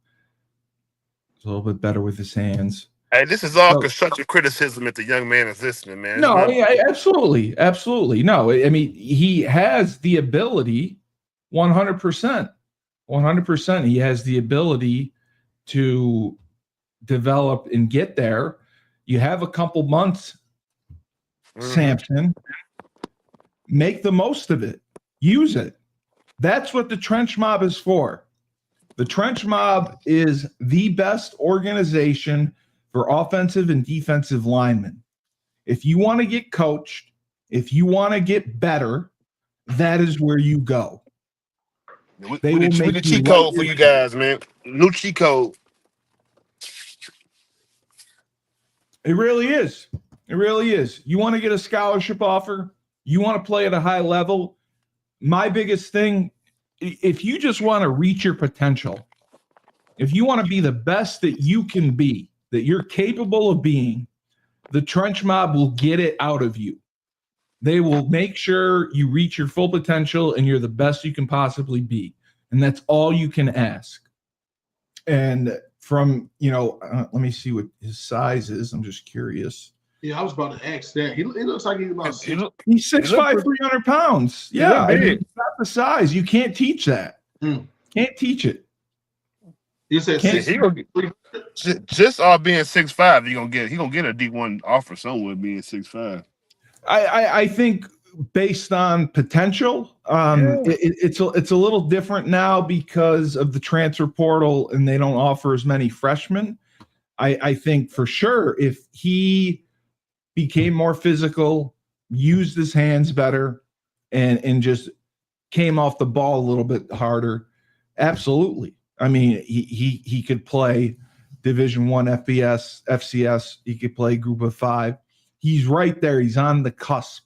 Speaker 1: He's a little bit better with his hands.
Speaker 5: Hey, this is all
Speaker 1: So-
Speaker 5: constructive criticism if the young man is listening, man. It's
Speaker 1: No,
Speaker 5: not-
Speaker 1: yeah, absolutely, absolutely. No, I mean he has the ability, 100%, 100%. He has the ability to develop and get there. You have a couple months, Samson. Make the most of it. Use it. That's what the Trench Mob is for. The Trench Mob is the best organization for offensive and defensive linemen. If you want to get coached, if you want to get better, that is where you go.
Speaker 5: We
Speaker 1: They
Speaker 5: the
Speaker 1: will make you
Speaker 5: cheat
Speaker 1: right
Speaker 5: code for you guys, man. New cheat code.
Speaker 1: It really is. It really is. You want to get a scholarship offer? You want to play at a high level? My biggest thing, if you just want to reach your potential, if you want to be the best that you can be, that you're capable of being, the Trench Mob will get it out of you. They will make sure you reach your full potential and you're the best you can possibly be. And that's all you can ask. And from, let me see what his size is. I'm just curious.
Speaker 4: Yeah, I was about to ask that. He looks like he's about
Speaker 5: He look-
Speaker 1: He's 6'5", 300 pounds. Yeah,
Speaker 5: look
Speaker 1: I mean,
Speaker 5: big.
Speaker 1: it's not the size. You can't teach that.
Speaker 4: Mm.
Speaker 1: Can't teach it.
Speaker 4: You said
Speaker 1: Can't-
Speaker 4: six.
Speaker 5: he gonna get, just all being 6'5", he gonna get a D1 offer somewhere being 6'5".
Speaker 1: I think based on potential, it's a little different now because of the transfer portal and they don't offer as many freshmen. I think for sure if he became more physical, used his hands better, and just came off the ball a little bit harder, absolutely. I mean, he could play Division I FBS, FCS. He could play Group of 5. He's right there. He's on the cusp.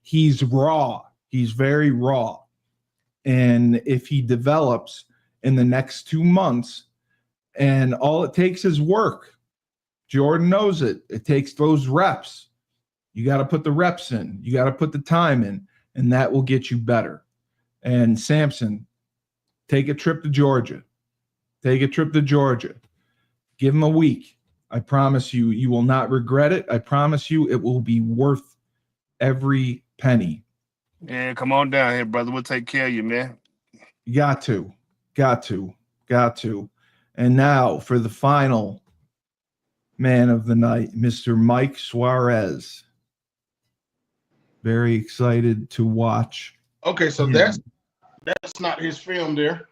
Speaker 1: He's raw. He's very raw. And if he develops in the next 2 months, and all it takes is work. Jordan knows it. It takes those reps. You got to put the reps in. You got to put the time in, and that will get you better. And Samson, take a trip to Georgia. Take a trip to Georgia. Give him a week. I promise you, you will not regret it. I promise you, it will be worth every penny.
Speaker 5: Yeah, come on down here, brother. We'll take care of you, man.
Speaker 1: Got to. And now for the final man of the night, Mr. Mike Suarez. Very excited to watch.
Speaker 4: Okay, so
Speaker 1: him.
Speaker 4: that's not his film there.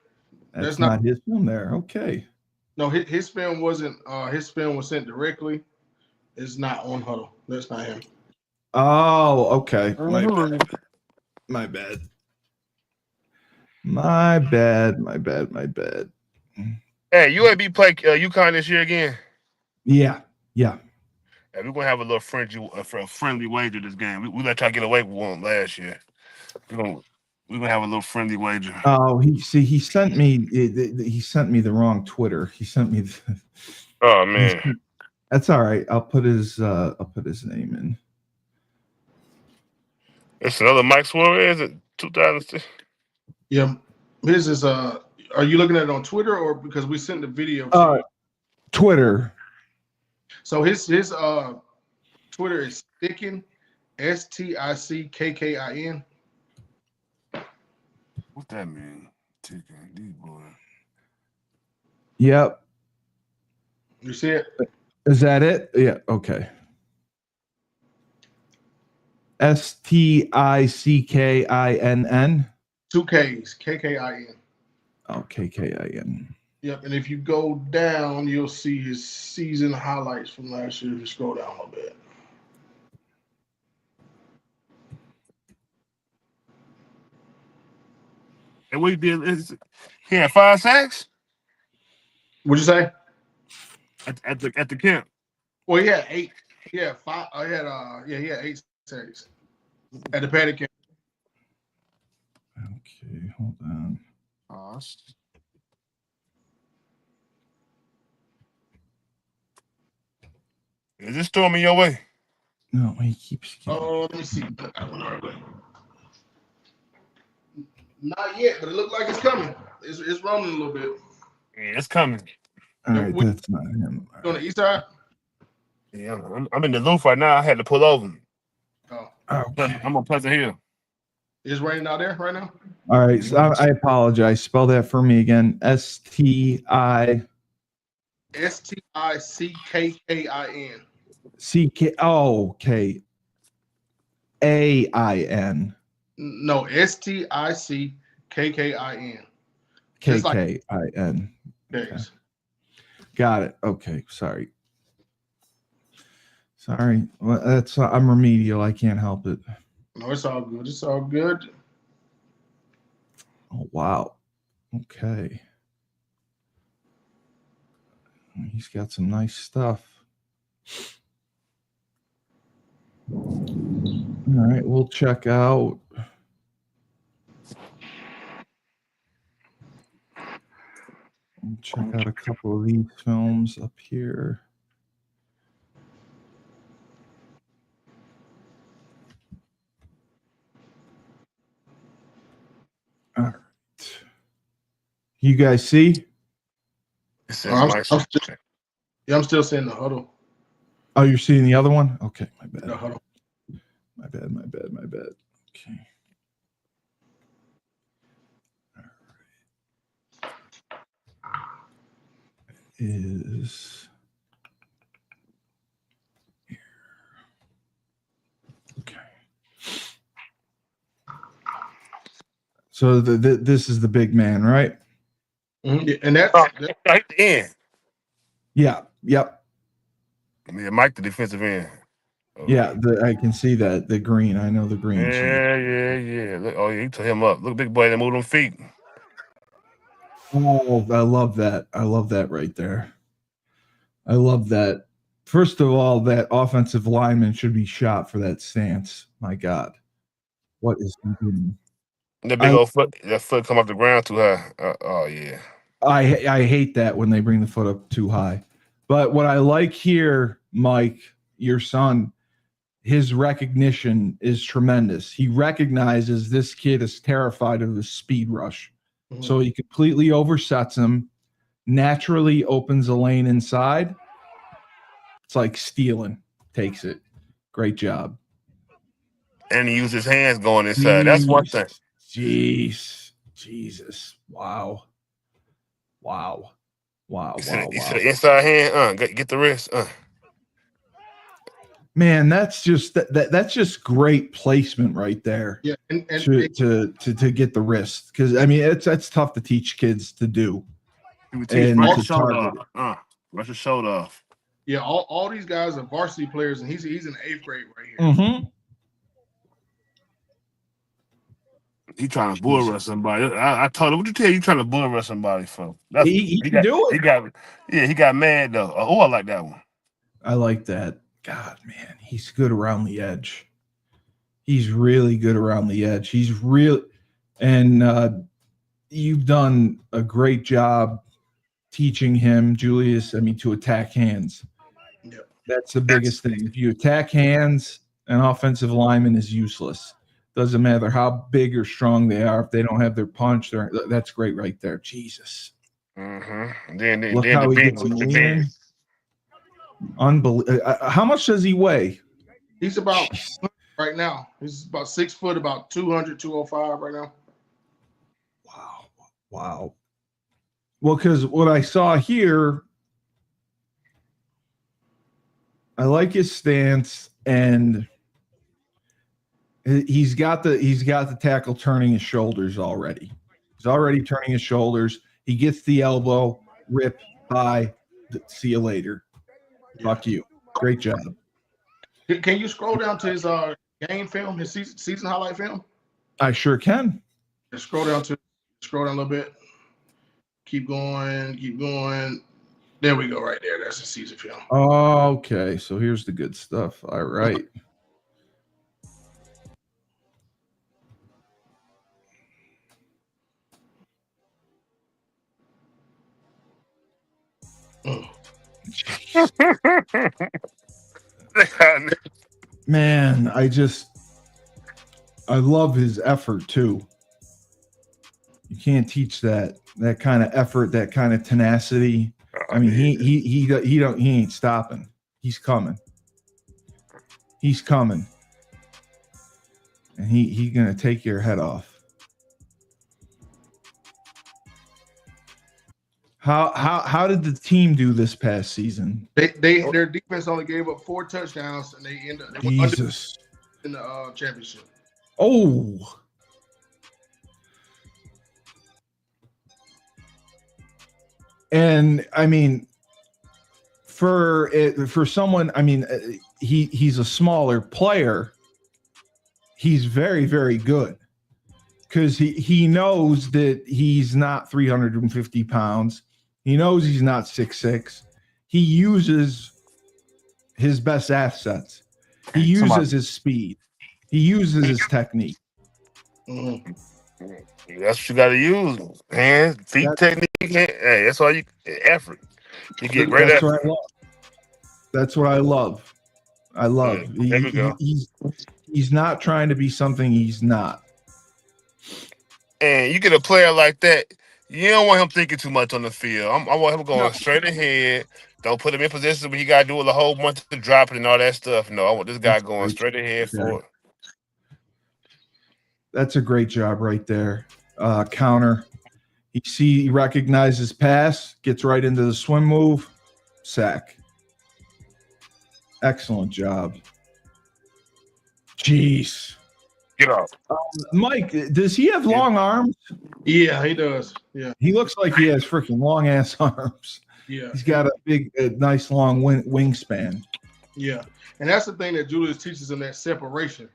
Speaker 1: That's
Speaker 4: that's not-
Speaker 1: not his film there. Okay.
Speaker 4: No, his film wasn't. His film was sent directly. It's not on Huddle. That's not him.
Speaker 1: Oh, okay.
Speaker 5: Mhm.
Speaker 1: My bad. My bad.
Speaker 5: Hey, UAB play UConn this year again.
Speaker 1: Yeah.
Speaker 5: Hey, we're gonna have a little friendly wager this game. We let y'all get away with one last year. We're gonna have a little friendly wager.
Speaker 1: Oh, he sent me the wrong Twitter. He sent me
Speaker 5: Oh man,
Speaker 1: That's all right. I'll put his name in.
Speaker 5: it's another Mike Suarez at 2006.
Speaker 4: Yeah, his is. Are you looking at it on Twitter or because we sent the video? To you?
Speaker 1: Twitter.
Speaker 4: So his Twitter is Stickin, STICKKIN.
Speaker 5: What that mean? Boy.
Speaker 1: Yep.
Speaker 4: You see it?
Speaker 1: Is that it? Yeah. Okay. STICKINN.
Speaker 4: 2 Ks, KKIN.
Speaker 1: Oh, KKIN.
Speaker 4: Yep, and if you go down, you'll see his season highlights from last year. If you scroll down a little bit.
Speaker 5: And what he did is he had 5 sacks
Speaker 4: What'd you say?
Speaker 5: at the camp.
Speaker 4: Well, he had 8. He had 5. He had 8 sacks at the paddock camp.
Speaker 1: Okay, hold on.
Speaker 5: Is this storming your way?
Speaker 1: No, he keeps.
Speaker 4: Oh, let me see. Not yet, but it looks like it's coming. It's rolling a little bit.
Speaker 5: Yeah, it's coming.
Speaker 1: All right, that's not him.
Speaker 4: On the east side?
Speaker 5: Yeah, I'm in the loop right now. I had to pull over.
Speaker 4: Oh,
Speaker 1: Okay.
Speaker 5: I'm on Pleasant Hill.
Speaker 4: it's raining out there right now.
Speaker 1: All right. So I apologize. Spell that for me again. STI.
Speaker 4: STICKKIN.
Speaker 1: CK. Oh, okay. AIN.
Speaker 4: No, STICKKIN. Just like
Speaker 1: KKIN.
Speaker 4: days.
Speaker 1: Got it. Okay. Sorry. Well, that's I'm remedial. I can't help it.
Speaker 4: No, it's all good. It's all good.
Speaker 1: Oh wow. Okay. He's got some nice stuff. All right, we'll check out. We'll check out a couple of these films up here. All right. You guys see?
Speaker 5: It says
Speaker 4: I'm
Speaker 5: nice.
Speaker 4: I'm still seeing the huddle.
Speaker 1: Oh, you're seeing the other one? Okay, my bad.
Speaker 4: The huddle.
Speaker 1: My bad. Okay. All right. Is here. Okay. So this is the big man, right?
Speaker 4: Mm-hmm. Yeah, and that's
Speaker 5: Right at the end.
Speaker 1: Yeah. Yep.
Speaker 5: Yeah, Mike, the defensive end. Oh,
Speaker 1: Yeah. I can see that. The green. I know the green.
Speaker 5: Yeah. Look, oh, yeah, he took him up. Look, big boy, that moved them feet.
Speaker 1: Oh, I love that. Right there. I love that. First of all, that offensive lineman should be shot for that stance. My God. What is he doing?
Speaker 5: That big old foot, that foot come off the ground too high. Oh, yeah.
Speaker 1: I hate that when they bring the foot up too high. But what I like here, Mike, your son, his recognition is tremendous. He recognizes this kid is terrified of the speed rush.
Speaker 4: Mhm.
Speaker 1: So he completely oversets him, naturally opens a lane inside. It's like stealing, takes it. Great job.
Speaker 5: And he used his hands going inside. That's one thing.
Speaker 1: Jeez. Jesus. Wow.
Speaker 5: He said the inside hand, get the wrist.
Speaker 1: Man, that's just that's just great placement right there.
Speaker 4: yeah, and
Speaker 1: to get the wrist, because I mean it's tough to teach kids to do.
Speaker 5: And
Speaker 1: rush
Speaker 5: the shoulder off. Rush the shoulder off.
Speaker 4: yeah, all these guys are varsity players, and he's in 8th grade right here.
Speaker 1: Mm-hmm.
Speaker 5: He trying to bull rush somebody. I told him, what you tell you trying to bull rush somebody for?
Speaker 1: He can do it.
Speaker 5: He got mad though. Oh, I like that one.
Speaker 1: I like that. God, man, he's good around the edge. He's really good around the edge. He's real, and you've done a great job teaching him, Julius. I mean, to attack hands.
Speaker 4: Yep.
Speaker 1: That's the biggest thing. If you attack hands, an offensive lineman is useless. Doesn't matter how big or strong they are. If they don't have their punch, that's great right there. Jesus.
Speaker 5: Mm-hmm. Then
Speaker 1: Look how
Speaker 5: the
Speaker 1: he
Speaker 5: big
Speaker 1: gets
Speaker 5: with
Speaker 1: him
Speaker 5: the
Speaker 1: leaning.
Speaker 5: big.
Speaker 1: Unbelievable. How much does he weigh?
Speaker 4: He's about right now. He's about 6 foot, about 200, 205 right now.
Speaker 1: Wow. Well, because what I saw here, I like his stance, and he's got the tackle turning his shoulders already. He's already turning his shoulders. He gets the elbow, rip, high. See you later. Fuck you. Great job.
Speaker 4: Can you scroll down to his game film, his season highlight film?
Speaker 1: I sure can.
Speaker 4: Just scroll down a little bit. Keep going. There we go, right there. That's the season film.
Speaker 1: Okay, so here's the good stuff. All right. Man, I love his effort too. You can't teach that kind of effort, that kind of tenacity. I mean, he ain't stopping. He's coming. He's coming. And he's going to take your head off. How did the team do this past season?
Speaker 4: Their defense only gave up 4 touchdowns, and they went under
Speaker 1: Jesus.
Speaker 4: in the championship.
Speaker 1: Oh. And I mean, for someone, I mean, he's a smaller player. He's very, very good because he knows that he's not 350 pounds. He knows he's not 6'6". He uses his best assets. He uses his speed. He uses his technique.
Speaker 4: Mm-hmm.
Speaker 5: That's what you got to use. Hands, feet, technique. Hey, that's all you effort. You get great
Speaker 1: That's
Speaker 5: effort.
Speaker 1: what I love. That's what I love. I love.
Speaker 5: Yeah, there we go.
Speaker 1: He's not trying to be something he's not.
Speaker 5: And you get a player like that, you don't want him thinking too much on the field. I want him going straight ahead. Don't put him in positions where he got to do a whole bunch of dropping and all that stuff. No, I want this guy going straight ahead for it.
Speaker 1: That's a great job right there. Counter. He recognizes pass, gets right into the swim move, sack. Excellent job. Jeez.
Speaker 5: Get off.
Speaker 1: Mike, does he have long arms?
Speaker 4: Yeah, he does. Yeah.
Speaker 1: He looks like he has freaking long ass arms.
Speaker 4: Yeah.
Speaker 1: He's got a nice long wingspan.
Speaker 4: Yeah. And that's the thing that Julius teaches him, that separation.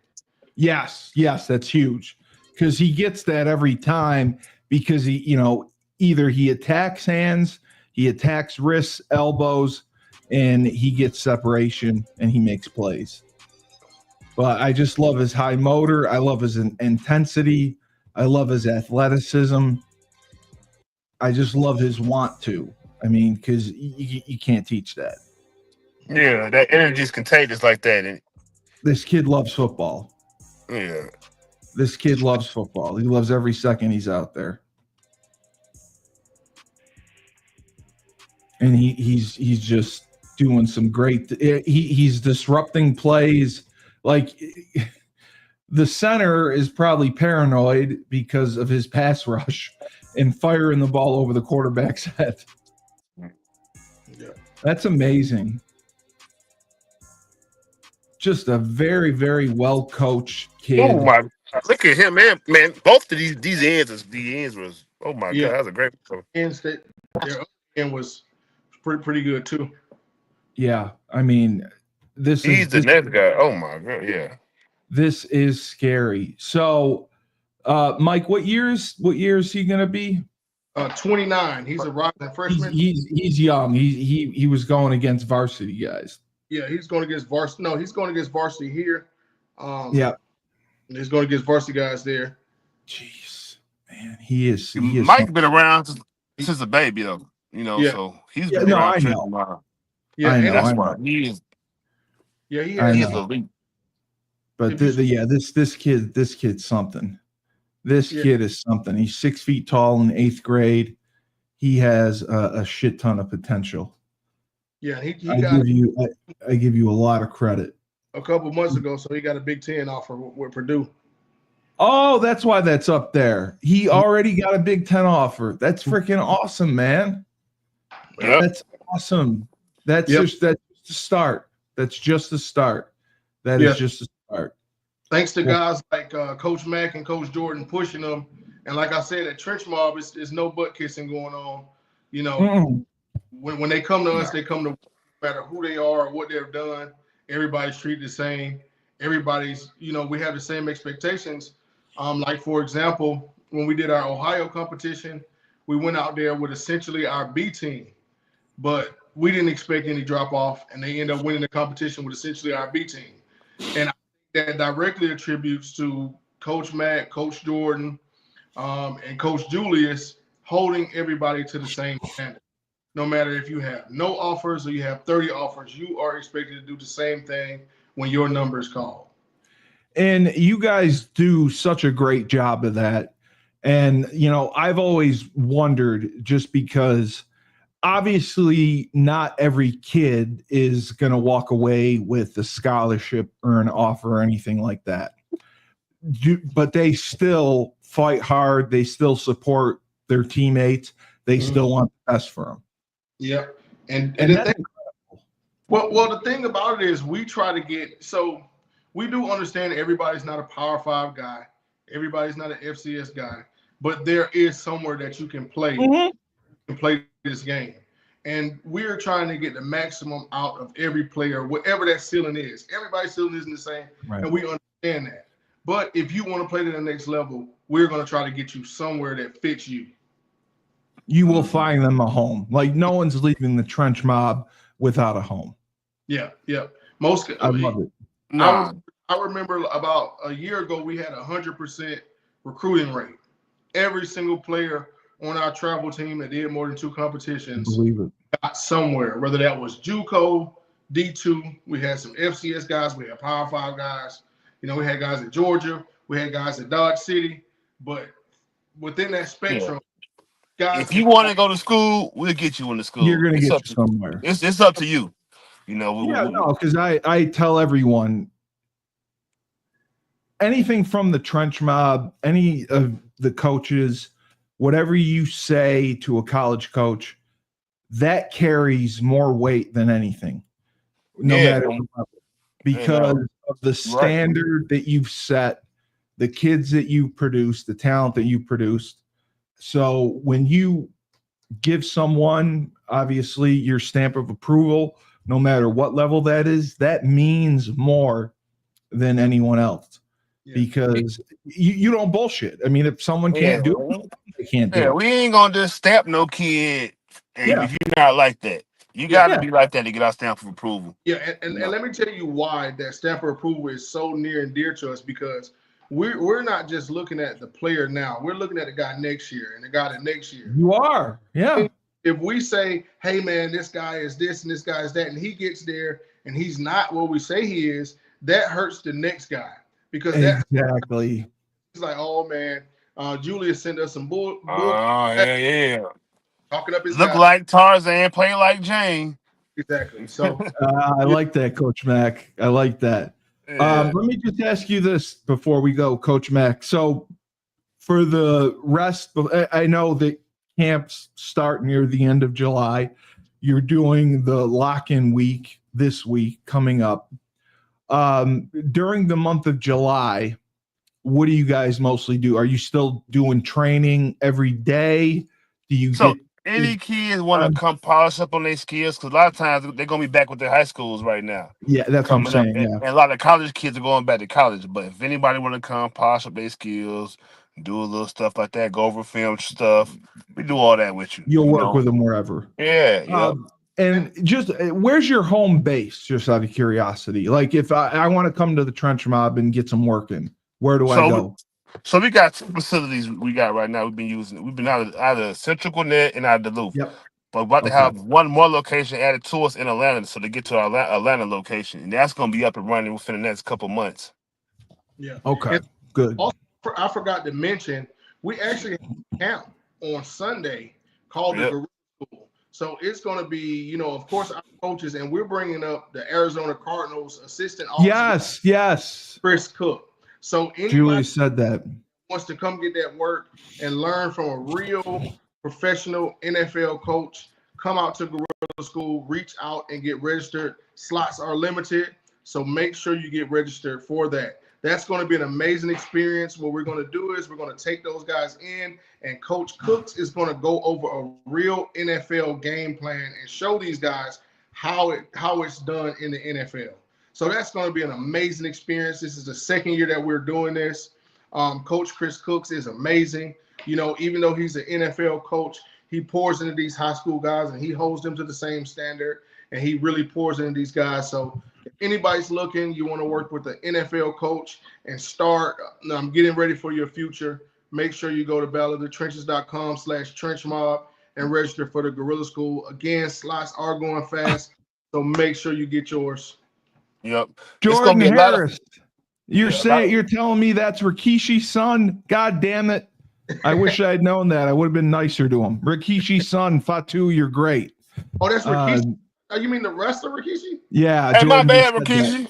Speaker 1: Yes, that's huge because he gets that every time because either he attacks hands, he attacks wrists, elbows, and he gets separation and he makes plays. But I just love his high motor. I love his intensity. I love his athleticism. I just love his want to. I mean, because you can't teach that.
Speaker 5: Yeah, that energy is contagious like that. And
Speaker 1: this kid loves football.
Speaker 5: yeah.
Speaker 1: This kid loves football. He loves every second he's out there. And he's just doing some great he's disrupting plays. Like the center is probably paranoid because of his pass rush and firing the ball over the quarterback's head.
Speaker 4: Yeah.
Speaker 1: That's amazing. Just a very, very well coached kid.
Speaker 5: Oh my! Look at him, man! Man, both of these ends was. Oh my God, that's a great.
Speaker 4: Their end was pretty good too.
Speaker 1: Yeah, I mean,
Speaker 5: He's the next guy. Oh my God, yeah.
Speaker 1: This is scary. So, Mike, what year is he gonna be?
Speaker 4: 29. He's a rising freshman.
Speaker 1: He's young. He was going against varsity guys.
Speaker 4: Yeah, he's going against varsity. No, he's going against varsity here.
Speaker 1: Yeah,
Speaker 4: he's going against varsity guys there.
Speaker 1: Jeez, man, he is.
Speaker 5: Mike been around since a baby though. So he's been around.
Speaker 1: I know.
Speaker 4: Yeah,
Speaker 1: I know.
Speaker 5: That's why he is.
Speaker 4: Yeah, he
Speaker 1: I
Speaker 4: is
Speaker 1: know.
Speaker 5: elite.
Speaker 1: But this kid's something. This kid is something. He's 6 feet tall in 8th grade. He has a shit ton of potential.
Speaker 4: Yeah,
Speaker 1: I give you a lot of credit.
Speaker 4: A couple months ago, so he got a Big Ten offer with Purdue.
Speaker 1: Oh, that's why that's up there. He already got a Big Ten offer. That's freaking awesome, man.
Speaker 5: Yep.
Speaker 1: That's awesome. That's just the start. That's just the start. That is just the start.
Speaker 4: Thanks to guys like Coach Mack and Coach Jordan pushing them. And like I said, at Trench Mob, it's no butt kissing going on. When they come to us, they come to no matter who they are or what they've done. Everybody's treated the same. Everybody's, we have the same expectations. Like, for example, when we did our Ohio competition, we went out there with essentially our B team. But we didn't expect any drop off, and they end up winning the competition with essentially our B team. And I think that directly attributes to Coach Matt, Coach Jordan, and Coach Julius holding everybody to the same standard. No matter if you have no offers or you have 30 offers, you are expected to do the same thing when your number is called.
Speaker 1: And you guys do such a great job of that. And, I've always wondered, just because obviously not every kid is going to walk away with a scholarship or an offer or anything like that. But they still fight hard. They still support their teammates. They still want the best for them.
Speaker 4: Yeah. And
Speaker 1: And
Speaker 4: the
Speaker 1: that's
Speaker 4: thing, well, the thing about it is we try to get, so we do understand that everybody's not a Power 5 guy. Everybody's not an FCS guy, but there is somewhere that you can play and play this game. And we're trying to get the maximum out of every player, whatever that ceiling is. Everybody's ceiling isn't the same,
Speaker 1: right.
Speaker 4: and we understand that. But if you want to play to the next level, we're going to try to get you somewhere that fits you.
Speaker 1: You will find them a home. Like no one's leaving the trench mob without a home.
Speaker 4: Yeah.
Speaker 1: I love it.
Speaker 5: No.
Speaker 4: I remember about a year ago, we had 100% recruiting rate. Every single player on our travel team that did more than 2 competitions
Speaker 1: Believe it.
Speaker 4: got somewhere, whether that was JUCO, D2. We had some FCS guys. We had Power 5 guys. You know, we had guys at Georgia. We had guys at Dodge City. But within that spectrum, guys.
Speaker 5: If you want to go to school, we'll get you into school.
Speaker 1: You're going to
Speaker 5: It's
Speaker 1: get
Speaker 5: up
Speaker 1: you
Speaker 5: to-
Speaker 1: somewhere.
Speaker 5: It's up to you. You know.
Speaker 1: No, because I tell everyone anything from the trench mob, any of the coaches, whatever you say to a college coach, that carries more weight than anything, no matter what, because of the standard that you've set, the kids that you produce, the talent that you produced. So when you give someone, obviously, your stamp of approval, no matter what level that is, that means more than anyone else.
Speaker 4: Yeah.
Speaker 1: Because you don't bullshit. I mean, if someone can't do it, they can't do
Speaker 5: Yeah,
Speaker 1: it.
Speaker 5: we ain't gonna just stamp no kid if you're not like that. You gotta be like that to get our stamp of approval.
Speaker 4: Yeah, and let me tell you why that stamp of approval is so near and dear to us, because we're not just looking at the player now. We're looking at the guy next year and the guy the next year.
Speaker 1: You are. Yeah.
Speaker 4: If we say, hey, man, this guy is this and this guy is that, and he gets there and he's not what we say he is, that hurts the next guy. Because
Speaker 1: exactly.
Speaker 4: He's like, oh, man, Julius sent us some bull.
Speaker 5: Oh, yeah.
Speaker 4: Talking up his
Speaker 5: Look
Speaker 4: guy.
Speaker 5: like Tarzan, play like Jane.
Speaker 4: Exactly. So
Speaker 1: I like that, Coach Mack. I like that.
Speaker 5: Yeah.
Speaker 1: Let me just ask you this before we go, Coach Mack. So for the rest of, I know that camps start near the end of July. You're doing the lock-in week this week coming up. During the month of July, what do you guys mostly do? Are you still doing training every day? Do you
Speaker 5: any kids want to come polish up on their skills? Because a lot of times they're going to be back with their high schools right now.
Speaker 1: Yeah, that's what I'm saying.
Speaker 5: And a lot of college kids are going back to college. But if anybody want to come polish up their skills, do a little stuff like that, go over film stuff, we do all that with you.
Speaker 1: You'll work with them wherever.
Speaker 5: Yeah.
Speaker 1: And just where's your home base? Just out of curiosity, like if I want to come to the trench mob and get some work in, where do I go?
Speaker 5: So we got 2 facilities we got right now. We've been using. We've been out of Central Gwinnett and out of Duluth.
Speaker 1: Yep.
Speaker 5: But we're about to have one more location added to us in Atlanta, so to get to our Atlanta location, and that's going to be up and running within the next couple months.
Speaker 4: Yeah.
Speaker 1: Okay.
Speaker 4: And
Speaker 1: good.
Speaker 4: Also, I forgot to mention, we actually have a camp on Sunday called the Gorilla School. So it's going to be, of course, our coaches, and we're bringing up the Arizona Cardinals assistant officer.
Speaker 1: Yes.
Speaker 4: Chris Cook. So
Speaker 1: Julie said that.
Speaker 4: Wants to come get that work and learn from a real professional NFL coach, come out to Gorilla School, reach out and get registered. Slots are limited, so make sure you get registered for that. That's going to be an amazing experience. What we're going to do is we're going to take those guys in, and Coach Cooks is going to go over a real NFL game plan and show these guys how it's done in the NFL. So that's going to be an amazing experience. This is the second year that we're doing this. Coach Chris Cooks is amazing. Even though he's an NFL coach, he pours into these high school guys and he holds them to the same standard, and he really pours into these guys. So if anybody's looking, you want to work with an NFL coach and start getting ready for your future, make sure you go to battleofthetrenches.com/trenchmob and register for the Gorilla School. Again, slots are going fast, so make sure you get yours.
Speaker 5: Yep.
Speaker 1: Jordan Harris. You're telling me that's Rikishi's son? God damn it. I wish I had known that. I would have been nicer to him. Rikishi's son, Fatu, you're great.
Speaker 4: Oh, that's Rikishi. You mean the wrestler Rikishi?
Speaker 1: Yeah.
Speaker 5: Hey, my
Speaker 1: Jordan
Speaker 5: bad,
Speaker 1: just said
Speaker 5: Rikishi.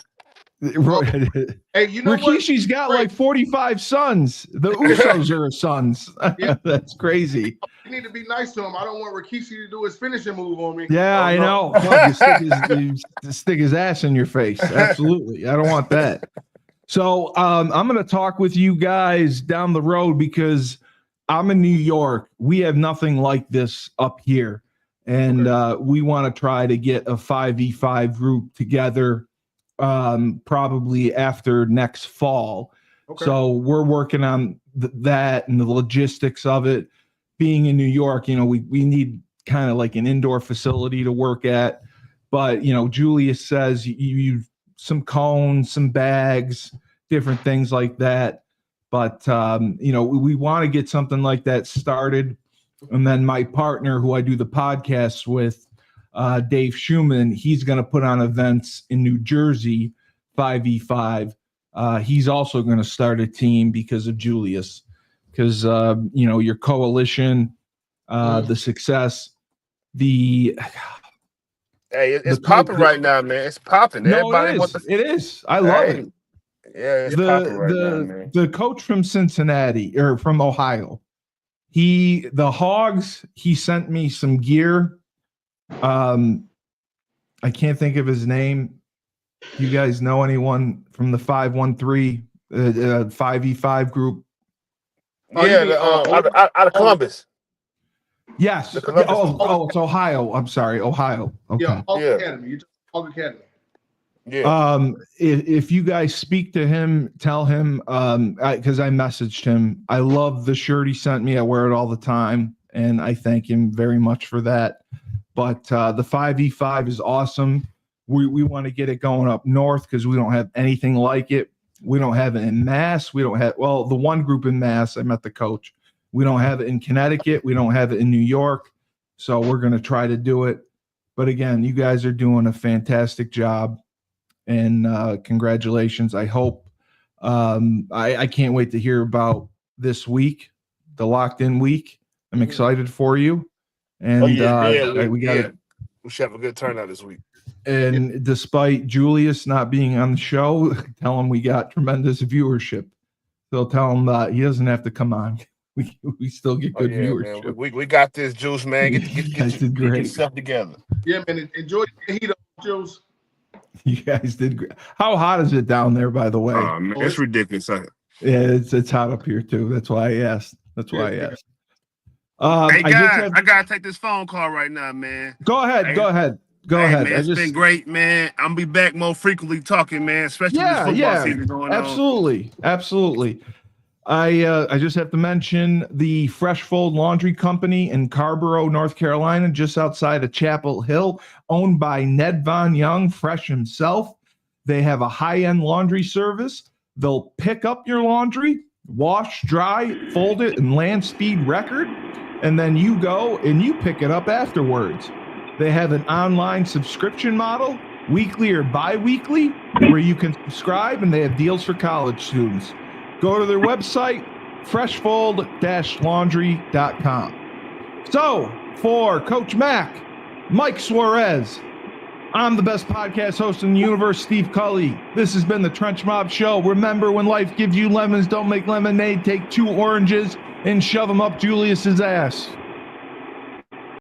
Speaker 1: that.
Speaker 4: Hey, you know what?
Speaker 1: Rikishi's got like 45 sons. The Usos are his sons.
Speaker 4: Yeah.
Speaker 1: That's crazy.
Speaker 4: You need to be nice to him. I don't want Rikishi to do his finishing move on me.
Speaker 1: Yeah,
Speaker 4: Oh,
Speaker 1: I
Speaker 4: no.
Speaker 1: know. You stick his ass in your face. Absolutely. I don't want that. So I'm going to talk with you guys down the road because I'm in New York. We have nothing like this up here. And we want to try to get a 5v5 group together probably after next fall.
Speaker 4: Okay.
Speaker 1: So we're working on that and the logistics of it. Being in New York, you know, we need kind of like an indoor facility to work at. But, you know, Julius says you some cones, some bags, different things like that. But, you know, we want to get something like that started. And then my partner who I do the podcast with, Dave Schumann, he's going to put on events in New Jersey, 5v5. He's also going to start a team because of Julius. Because, you know, your coalition, the success,
Speaker 5: Hey, it's popping right now, man. It's popping.
Speaker 1: No,
Speaker 5: Everybody
Speaker 1: it is. I love it.
Speaker 5: Yeah, it's popping right now, man.
Speaker 1: The coach from Cincinnati or from Ohio, the Hogs, he sent me some gear. I can't think of his name. You guys know anyone from the 513 5v5 group?
Speaker 5: Out of Columbus.
Speaker 1: Yes.
Speaker 5: Columbus.
Speaker 1: Oh, it's Ohio. I'm sorry, Ohio. Okay.
Speaker 4: Yeah, Hog Academy. You're Hog Academy.
Speaker 5: Yeah.
Speaker 1: If you guys speak to him, tell him because I messaged him. I love the shirt he sent me. I wear it all the time, and I thank him very much for that. But the 5v5 is awesome. We want to get it going up north because we don't have anything like it. We don't have it in Mass. We don't have the one group in Mass. I met the coach. We don't have it in Connecticut. We don't have it in New York. So we're going to try to do it. But again, you guys are doing a fantastic job. And congratulations. I hope I can't wait to hear about this week, the locked in week. I'm excited for you. And
Speaker 5: we should have a good turnout this week.
Speaker 1: And despite Julius not being on the show, tell him we got tremendous viewership. They'll tell him that he doesn't have to come on. We still get good viewership.
Speaker 5: Man. We got this, Juice, man. Get yourself together.
Speaker 4: Yeah, man. Enjoy the heat up, Juice.
Speaker 1: You guys did great. How hot is it down there, by the way?
Speaker 5: Man, it's ridiculous.
Speaker 1: Yeah, it's hot up here too. That's why I asked.
Speaker 5: Hey guys, I gotta take this phone call right now, man.
Speaker 1: Go ahead.
Speaker 5: Man,
Speaker 1: It's
Speaker 5: been great, man. I'm be back more frequently talking, man. Especially with this football season going on.
Speaker 1: Absolutely. I just have to mention the Fresh Fold Laundry Company in Carborough, North Carolina, just outside of Chapel Hill, owned by Ned Von Young, Fresh himself. They have a high-end laundry service. They'll pick up your laundry, wash, dry, fold it in land speed record, and then you go and you pick it up afterwards. They have an online subscription model, weekly or bi-weekly, where you can subscribe, and they have deals for college students. Go to their website, freshfold-laundry.com. So, for Coach Mac, Mike Suarez, I'm the best podcast host in the universe, Steve Cully. This has been the Trench Mob Show. Remember, when life gives you lemons, don't make lemonade. Take 2 oranges and shove them up Julius's ass.